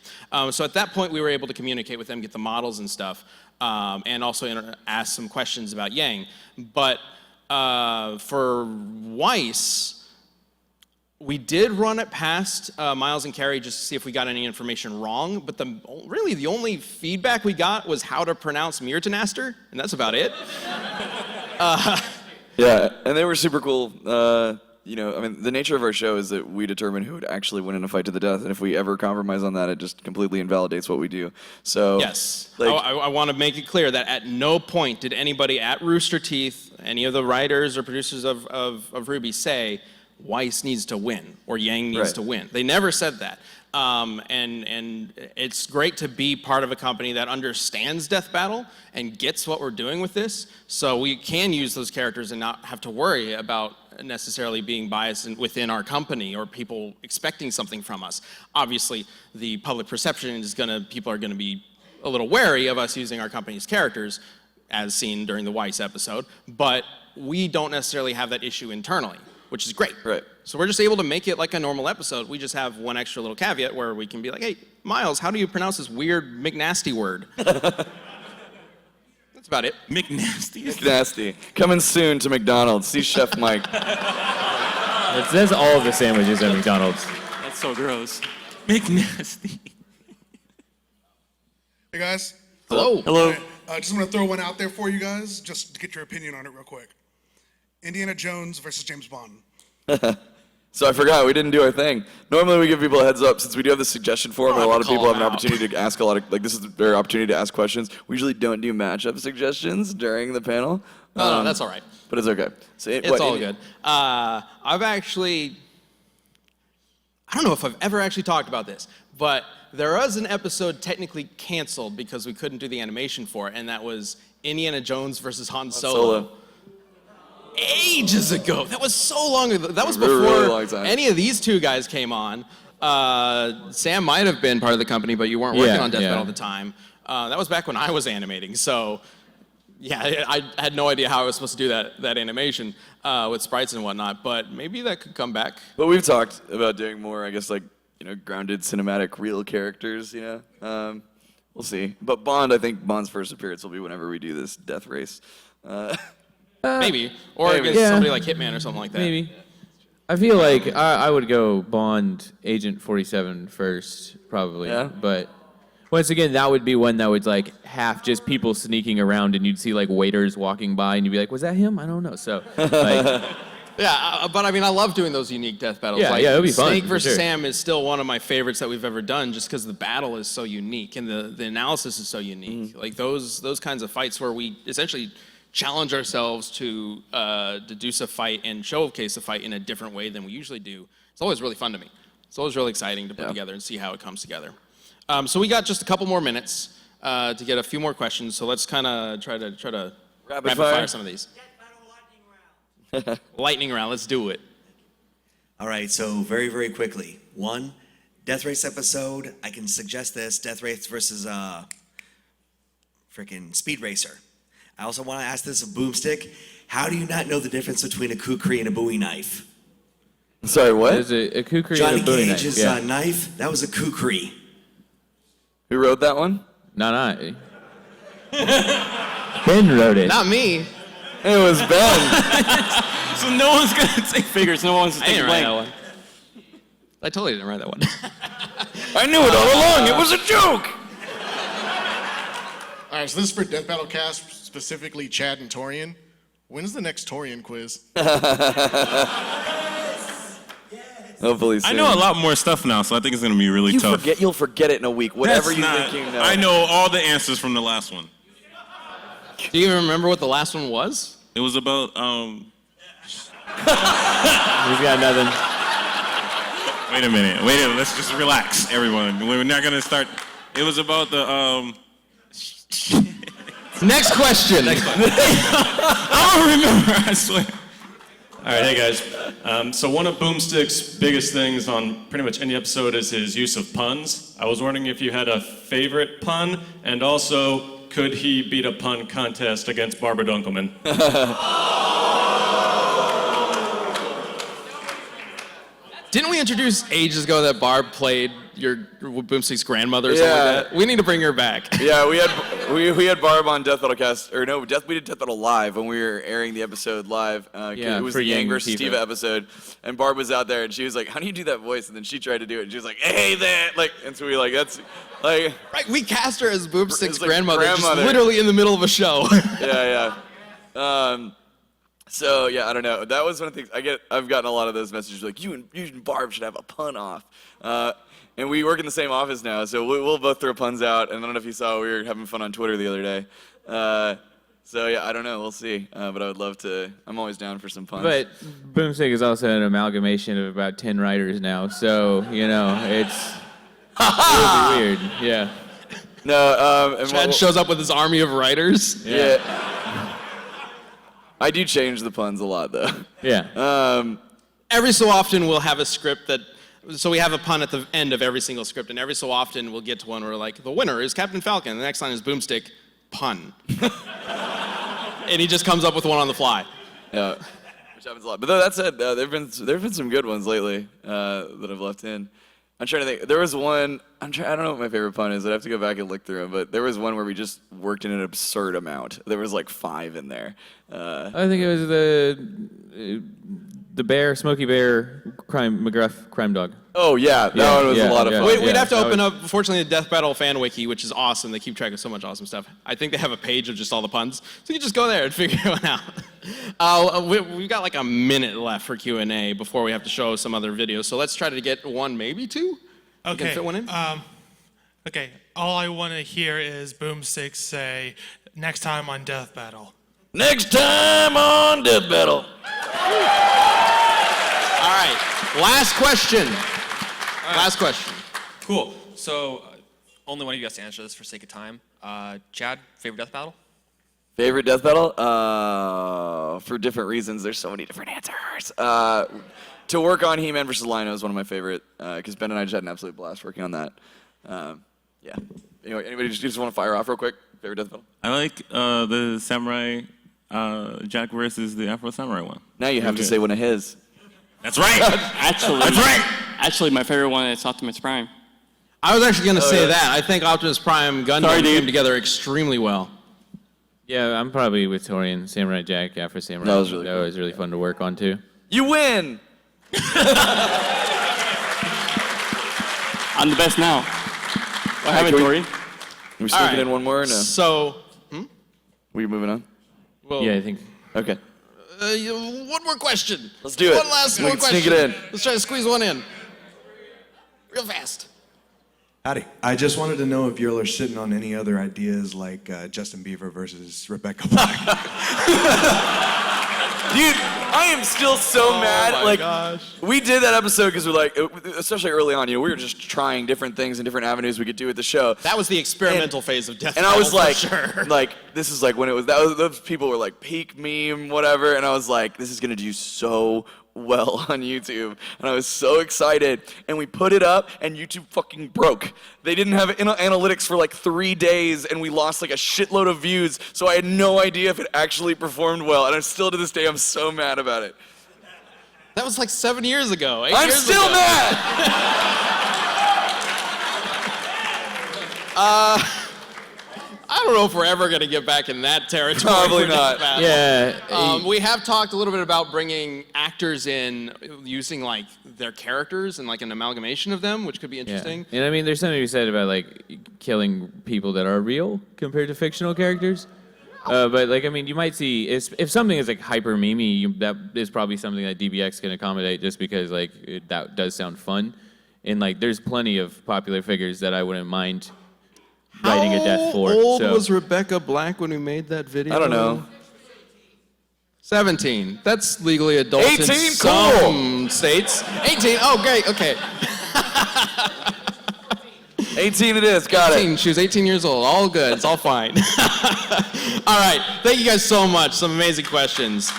Speaker 3: So at that point, we were able to communicate with them, get the models and stuff, and also ask some questions about Yang. But for Weiss, we did run it past Miles and Carrie just to see if we got any information wrong, but really the only feedback we got was how to pronounce Mirtanaster, and that's about it.
Speaker 1: Yeah, and they were super cool. I mean, the nature of our show is that we determine who would actually win in a fight to the death, and if we ever compromise on that, it just completely invalidates what we do. So
Speaker 3: Yes, I want to make it clear that at no point did anybody at Rooster Teeth, any of the writers or producers of Ruby say, Weiss needs to win or Yang needs to win. They never said that. And it's great to be part of a company that understands Death Battle and gets what we're doing with this, so we can use those characters and not have to worry about necessarily being biased within our company or people expecting something from us. Obviously, the public perception is people are gonna be a little wary of us using our company's characters, as seen during the Weiss episode, but we don't necessarily have that issue internally, which is great.
Speaker 1: Right.
Speaker 3: So we're just able to make it like a normal episode. We just have one extra little caveat where we can be like, hey, Miles, how do you pronounce this weird McNasty word? That's about it.
Speaker 4: McNasty.
Speaker 1: McNasty. Coming soon to McDonald's. See Chef Mike.
Speaker 2: It says all of the sandwiches at McDonald's.
Speaker 16: That's so gross.
Speaker 4: McNasty.
Speaker 20: Hey guys.
Speaker 3: Hello.
Speaker 16: Hello.
Speaker 20: Just want to throw one out there for you guys, just to get your opinion on it real quick. Indiana Jones versus James Bond.
Speaker 1: So I forgot, we didn't do our thing. Normally we give people a heads up since we do have this suggestion forum and a lot of people have an opportunity to ask a lot of, this is their opportunity to ask questions. We usually don't do matchup suggestions during the panel.
Speaker 3: No, that's all right.
Speaker 1: But it's okay. So
Speaker 3: It's all good. I don't know if I've ever actually talked about this, but there was an episode technically canceled because we couldn't do the animation for it, and that was Indiana Jones versus Han Solo. ages ago. That was so long ago. That was
Speaker 1: Really,
Speaker 3: before
Speaker 1: really long time.
Speaker 3: any of these two guys came on. Sam might have been part of the company, but you weren't working on Death Battle at the time. That was back when I was animating, so yeah, I had no idea how I was supposed to do that animation with sprites and whatnot, but maybe that could come back.
Speaker 1: But we've talked about doing more, I guess, like, grounded cinematic real characters, We'll see. But Bond, I think Bond's first appearance will be whenever we do this death race.
Speaker 3: Maybe. Or
Speaker 1: maybe.
Speaker 3: against somebody like Hitman or something like that.
Speaker 2: Maybe. I feel like I would go Bond Agent 47 first, probably.
Speaker 1: Yeah?
Speaker 2: But once again, that would be one that would like half just people sneaking around, and you'd see like waiters walking by, and you'd be like, "Was that him? I don't know." So, like,
Speaker 3: yeah, but I mean, I love doing those unique death battles.
Speaker 2: Yeah, yeah, it would be fun,
Speaker 3: Snake
Speaker 2: for
Speaker 3: versus
Speaker 2: sure.
Speaker 3: Sam is still one of my favorites that we've ever done, just because the battle is so unique and the analysis is so unique. Like those kinds of fights where we essentially challenge ourselves to deduce a fight and showcase a fight in a different way than we usually do. It's always really fun to me. It's always really exciting to put together and see how it comes together. So we got just a couple more minutes to get a few more questions. So let's kind of try to rapid fire some of these. Lightning round. Let's do it.
Speaker 21: All right. So very, very quickly. 1, Death Race episode. I can suggest this: Death Race versus freaking Speed Racer. I also want to ask this of Boomstick. How do you not know the difference between a kukri and a Bowie knife?
Speaker 1: Sorry, what?
Speaker 2: There's a kukri
Speaker 21: Johnny
Speaker 2: and a Bowie
Speaker 21: Cage's
Speaker 2: knife. Yeah.
Speaker 21: knife, that was a kukri.
Speaker 1: Who wrote that one?
Speaker 2: Not I. Ben wrote it.
Speaker 3: Not me.
Speaker 1: It was Ben.
Speaker 16: So no one's gonna take figures. No one's
Speaker 3: I
Speaker 16: taking
Speaker 3: didn't write
Speaker 16: blank.
Speaker 3: that one. I totally didn't write that one.
Speaker 1: I knew it all along. It was a joke.
Speaker 22: All right, so this is for Death Battle Cast, specifically Chad and Torian. When's the next Torian quiz?
Speaker 1: Hopefully soon.
Speaker 4: I know a lot more stuff now, so I think it's gonna be really tough.
Speaker 1: You'll forget it in a week. Whatever
Speaker 4: That's
Speaker 1: you
Speaker 4: not-
Speaker 1: think you know.
Speaker 4: I know all the answers from the last one.
Speaker 3: Do you even remember what the last one was?
Speaker 4: It was about
Speaker 2: He's got nothing.
Speaker 4: Wait a minute. Let's just relax, everyone. We're not gonna start. It was about the
Speaker 3: Next question.
Speaker 4: I don't remember. I swear.
Speaker 23: All right, hey guys. So one of Boomstick's biggest things on pretty much any episode is his use of puns. I was wondering if you had a favorite pun, and also, could he beat a pun contest against Barbara Dunkelman?
Speaker 3: Didn't we introduce ages ago that Barb played your Boomstick's grandmother or something like that? We need to bring her back.
Speaker 1: Yeah, we had Barb on Death Battle Cast, or no, we did Death Battle live when we were airing the episode live.
Speaker 2: Yeah,
Speaker 1: it was
Speaker 2: for
Speaker 1: the Yang
Speaker 2: Yang
Speaker 1: versus
Speaker 2: Tifa.
Speaker 1: Stiva episode, and Barb was out there, and she was like, "How do you do that voice?" And then she tried to do it, and she was like, "Hey there!" Like, and so we like that's like
Speaker 3: Right, we cast her as Boomstick's
Speaker 1: like
Speaker 3: grandmother, just
Speaker 1: grandmother.
Speaker 3: literally in the middle of a show.
Speaker 1: yeah. So yeah, I don't know. That was one of the things I've gotten a lot of those messages like you and Barb should have a pun off. And we work in the same office now, so we'll both throw puns out. And I don't know if you saw, we were having fun on Twitter the other day. So yeah, I don't know. We'll see. But I would love to. I'm always down for some puns.
Speaker 2: But Boomstick is also an amalgamation of about 10 writers now, so it's it would be weird. Yeah.
Speaker 1: No. And
Speaker 3: Chad shows up with his army of writers.
Speaker 1: Yeah. I do change the puns a lot, though.
Speaker 2: Yeah.
Speaker 3: Every so often we'll have a script so we have a pun at the end of every single script, and every so often we'll get to one where like, the winner is Captain Falcon, the next line is Boomstick, pun. And he just comes up with one on the fly.
Speaker 1: Yeah, which happens a lot. But that said, there've been some good ones lately that I've left in. I'm trying to think. There was one. I don't know what my favorite pun is. I'd have to go back and look through them. But there was one where we just worked in an absurd amount. There was like 5 in there.
Speaker 2: I think it was the bear, Smokey Bear, McGruff crime dog.
Speaker 1: Oh yeah, that one was a lot of fun.
Speaker 3: We'd have to open up, fortunately, the Death Battle fan wiki, which is awesome. They keep track of so much awesome stuff. I think they have a page of just all the puns, so you just go there and figure it out. We've got like a minute left for Q&A before we have to show some other videos, so let's try to get one, maybe 2. We can
Speaker 24: Okay.
Speaker 3: fit one in.
Speaker 24: Okay. All I want to hear is Boomstick say, "Next time on Death Battle."
Speaker 1: Next time on Death Battle.
Speaker 3: All right, last question. Last question.
Speaker 25: Cool. So, only one of you guys to answer this for sake of time. Chad, favorite death battle?
Speaker 1: Favorite death battle? For different reasons. There's so many different answers. To work on He-Man versus Lino is one of my favorite, because Ben and I just had an absolute blast working on that. Yeah. Anyway, anybody just want to fire off real quick? Favorite death battle?
Speaker 4: I like the Samurai Jack versus the Afro Samurai one.
Speaker 1: Now you have to say one of his.
Speaker 4: That's right.
Speaker 6: Actually,
Speaker 4: That's right.
Speaker 6: Actually, my favorite one is Optimus Prime.
Speaker 3: I was actually going to say
Speaker 1: yeah.
Speaker 3: that. I think Optimus Prime Gundam
Speaker 6: Sorry, dude.
Speaker 3: came together extremely well.
Speaker 2: Yeah, I'm probably with Torian. Samurai Jack, Afro Samurai.
Speaker 1: That was really cool.
Speaker 2: was really fun to work on too.
Speaker 1: You win!
Speaker 6: I'm the best now. What happened, Tori?
Speaker 1: We still get in one more or no?
Speaker 3: So,
Speaker 1: We moving on?
Speaker 3: well,
Speaker 2: Yeah, I think.
Speaker 1: Okay.
Speaker 3: one more question.
Speaker 1: Let's do it.
Speaker 3: One last
Speaker 1: We
Speaker 3: more
Speaker 1: can
Speaker 3: question.
Speaker 1: sneak it in.
Speaker 3: Let's try to squeeze one in. Real fast.
Speaker 5: Howdy. I just wanted to know if y'all are sitting on any other ideas like Justin Bieber versus Rebecca Black.
Speaker 1: Dude, I am still so mad.
Speaker 3: my
Speaker 1: Like,
Speaker 3: gosh.
Speaker 1: we did that episode because we're like, especially early on, we were just trying different things and different avenues we could do with the show.
Speaker 3: That was the experimental phase of Death
Speaker 1: And I was
Speaker 3: Battle,
Speaker 1: like,
Speaker 3: for sure.
Speaker 1: like, this is like when it was, those people were like peak meme, whatever. And I was like, this is going to do so well on YouTube. And I was so excited. And we put it up and YouTube fucking broke. They didn't have analytics for like 3 days and we lost like a shitload of views. So I had no idea if it actually performed well. And I'm still to this day, I'm so mad about it.
Speaker 3: That was like 7 years ago.
Speaker 1: I'm still mad!
Speaker 3: I don't know if we're ever going to get back in that territory.
Speaker 1: Probably
Speaker 3: for
Speaker 1: not.
Speaker 3: Death Battle.
Speaker 2: Yeah.
Speaker 3: We have talked a little bit about bringing actors in, using like their characters and like an amalgamation of them, which could be interesting.
Speaker 2: And I mean, there's something to be said about like killing people that are real compared to fictional characters. But like, I mean, you might see if something is like hyper memey, that is probably something that DBX can accommodate, just because like that does sound fun. And like, there's plenty of popular figures that I wouldn't mind writing a death for.
Speaker 3: How old
Speaker 2: so.
Speaker 3: was Rebecca Black when we made that video?
Speaker 1: I don't know.
Speaker 3: 17. That's legally adult
Speaker 1: 18,
Speaker 3: in some states. 18. Oh, great. Okay.
Speaker 1: 18 it is. Got
Speaker 3: 18.
Speaker 1: it.
Speaker 3: She was 18 years old. All good. It's all fine. All right. Thank you guys so much. Some amazing questions.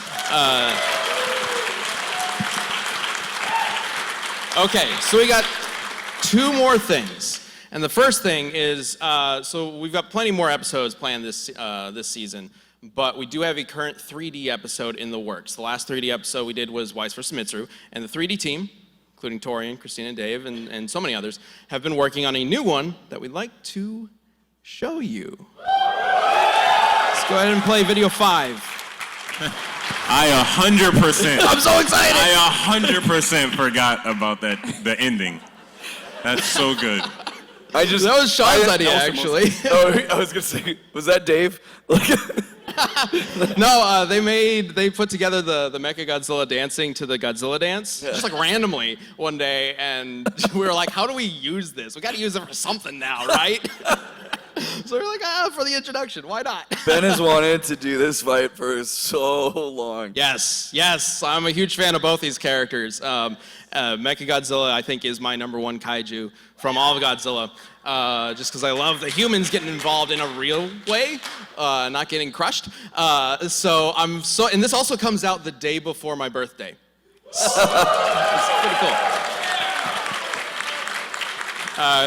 Speaker 3: Okay. So we got 2 more things. And the first thing is, so we've got plenty more episodes planned this season, but we do have a current 3D episode in the works. The last 3D episode we did was Weiss vs. Mitsuru, and the 3D team, including Torian, Christina, Dave, and so many others, have been working on a new one that we'd like to show you. Let's go ahead and play video 5.
Speaker 4: I 100%.
Speaker 3: I'm so excited!
Speaker 4: I 100% forgot about the ending. That's so good.
Speaker 1: That
Speaker 3: was Sean's idea, actually.
Speaker 1: I was gonna say, was that Dave?
Speaker 3: No, they put together the Mecha Godzilla dancing to the Godzilla dance, just like randomly one day, and we were like, how do we use this? We got to use it for something now, right? So we're like, for the introduction, why not?
Speaker 1: Ben has wanted to do this fight for so long.
Speaker 3: Yes, I'm a huge fan of both these characters. Mecha Godzilla, I think, is my #1 kaiju from all of Godzilla, just because I love the humans getting involved in a real way, not getting crushed. And this also comes out the day before my birthday. It's pretty cool.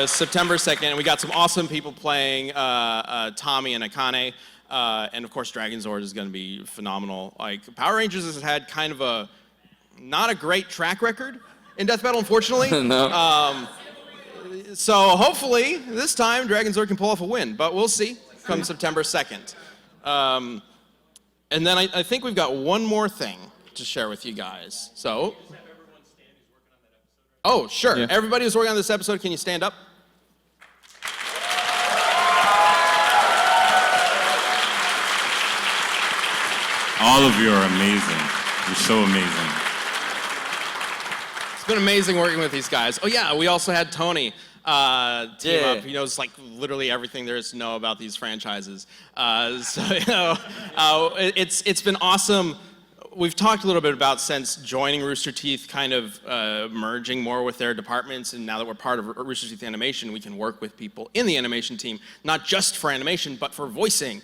Speaker 3: September 2nd, and we got some awesome people playing, Tommy and Akane, and of course Dragon Zord is going to be phenomenal. Like, Power Rangers has had kind of not a great track record in Death Battle, unfortunately.
Speaker 1: No.
Speaker 3: So hopefully this time Dragon Zord can pull off a win, but we'll see come September 2nd. And then I think we've got one more thing to share with you guys. So. Oh, sure.
Speaker 2: Yeah.
Speaker 3: Everybody who's working on this episode, can you stand up?
Speaker 4: All of you are amazing. You're so amazing.
Speaker 3: It's been amazing working with these guys. Oh yeah, we also had Tony team up. He knows like literally everything there is to know about these franchises. It's been awesome. We've talked a little bit about, since joining Rooster Teeth, kind of merging more with their departments, and now that we're part of Rooster Teeth Animation, we can work with people in the animation team, not just for animation, but for voicing,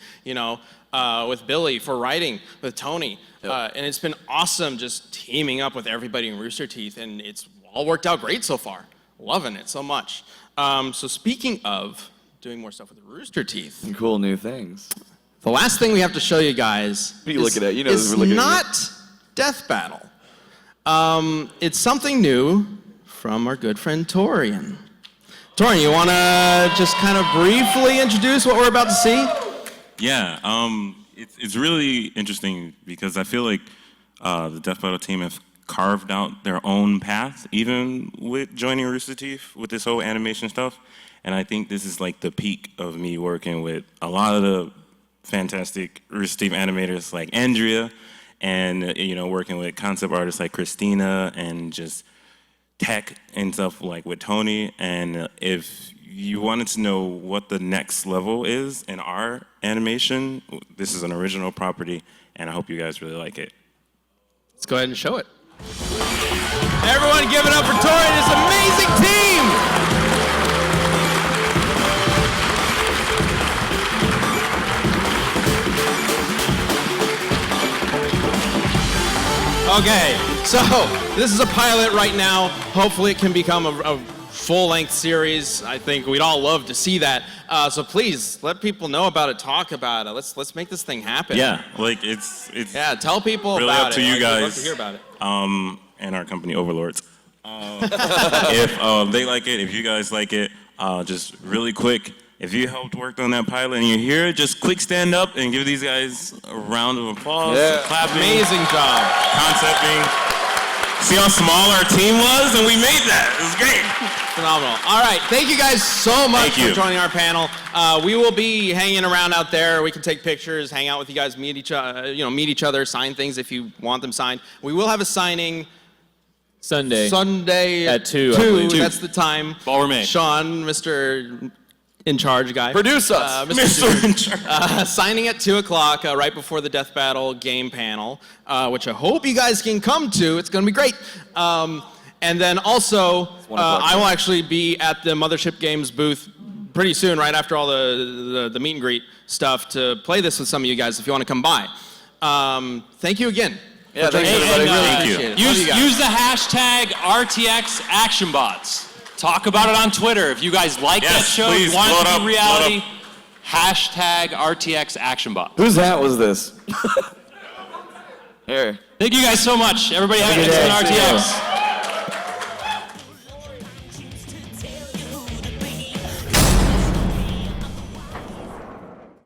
Speaker 3: with Billy, for writing with Tony. And it's been awesome just teaming up with everybody in Rooster Teeth, and it's all worked out great so far. Loving it so much. So speaking of doing more stuff with Rooster Teeth.
Speaker 1: And cool new things.
Speaker 3: The last thing we have to show you guys
Speaker 1: What are you looking at? You know this
Speaker 3: is
Speaker 1: is looking at
Speaker 3: not Death Battle. It's something new from our good friend Torian. Torian, you want to just kind of briefly introduce what we're about to see?
Speaker 4: Yeah, it's really interesting because I feel like the Death Battle team have carved out their own path, even with joining Rooster Teeth with this whole animation stuff. And I think this is like the peak of me working with a lot of the fantastic Rooster Teeth animators like Andrea, and working with concept artists like Christina, and just tech and stuff like with Tony. And if you wanted to know what the next level is in our animation, this is an original property, and I hope you guys really like it.
Speaker 3: Let's go ahead and show it. Everyone give it up for Tori and his amazing team! Okay, so this is a pilot right now. Hopefully it can become a full-length series. I think we'd all love to see that. So please let people know about it, talk about it. Let's make this thing happen.
Speaker 4: Yeah, like it's
Speaker 3: yeah. Tell people
Speaker 4: really
Speaker 3: about
Speaker 4: up to
Speaker 3: it.
Speaker 4: you
Speaker 3: We'd
Speaker 4: guys.
Speaker 3: love to hear about it.
Speaker 4: And our company overlords. If they like it, if you guys like it, just really quick. If you helped work on that pilot and you're here, just quick stand up and give these guys a round of applause.
Speaker 3: Yeah.
Speaker 4: Clapping.
Speaker 3: Amazing job.
Speaker 4: Concepting. See how small our team was, and we made that. It was great.
Speaker 3: Phenomenal. All right, thank you guys so much
Speaker 4: Thank you.
Speaker 3: for joining our panel. We will be hanging around out there. We can take pictures, hang out with you guys, meet each other, sign things if you want them signed. We will have a signing
Speaker 2: Sunday
Speaker 3: at
Speaker 2: 2. I believe.
Speaker 3: That's the time.
Speaker 2: Ballroom A.
Speaker 3: Sean, Mr. In charge guy.
Speaker 1: Produce us.
Speaker 3: Mr. In charge. Signing at 2 o'clock, right before the Death Battle game panel, which I hope you guys can come to. It's going to be great. And then also, I will actually be at the Mothership Games booth pretty soon, right after all the meet and greet stuff, to play this with some of you guys if you want to come by. Thank you again.
Speaker 1: Yeah, thanks everybody. Really appreciate it.
Speaker 9: Use the hashtag RTX ActionBots. Talk about it on Twitter. If you guys like that show,
Speaker 4: please,
Speaker 9: you want it to be
Speaker 4: blow
Speaker 9: reality,
Speaker 4: it up.
Speaker 9: hashtag RTX ActionBots.
Speaker 1: Whose hat was this? Here.
Speaker 9: Thank you guys so much. Everybody have a good day on RTX.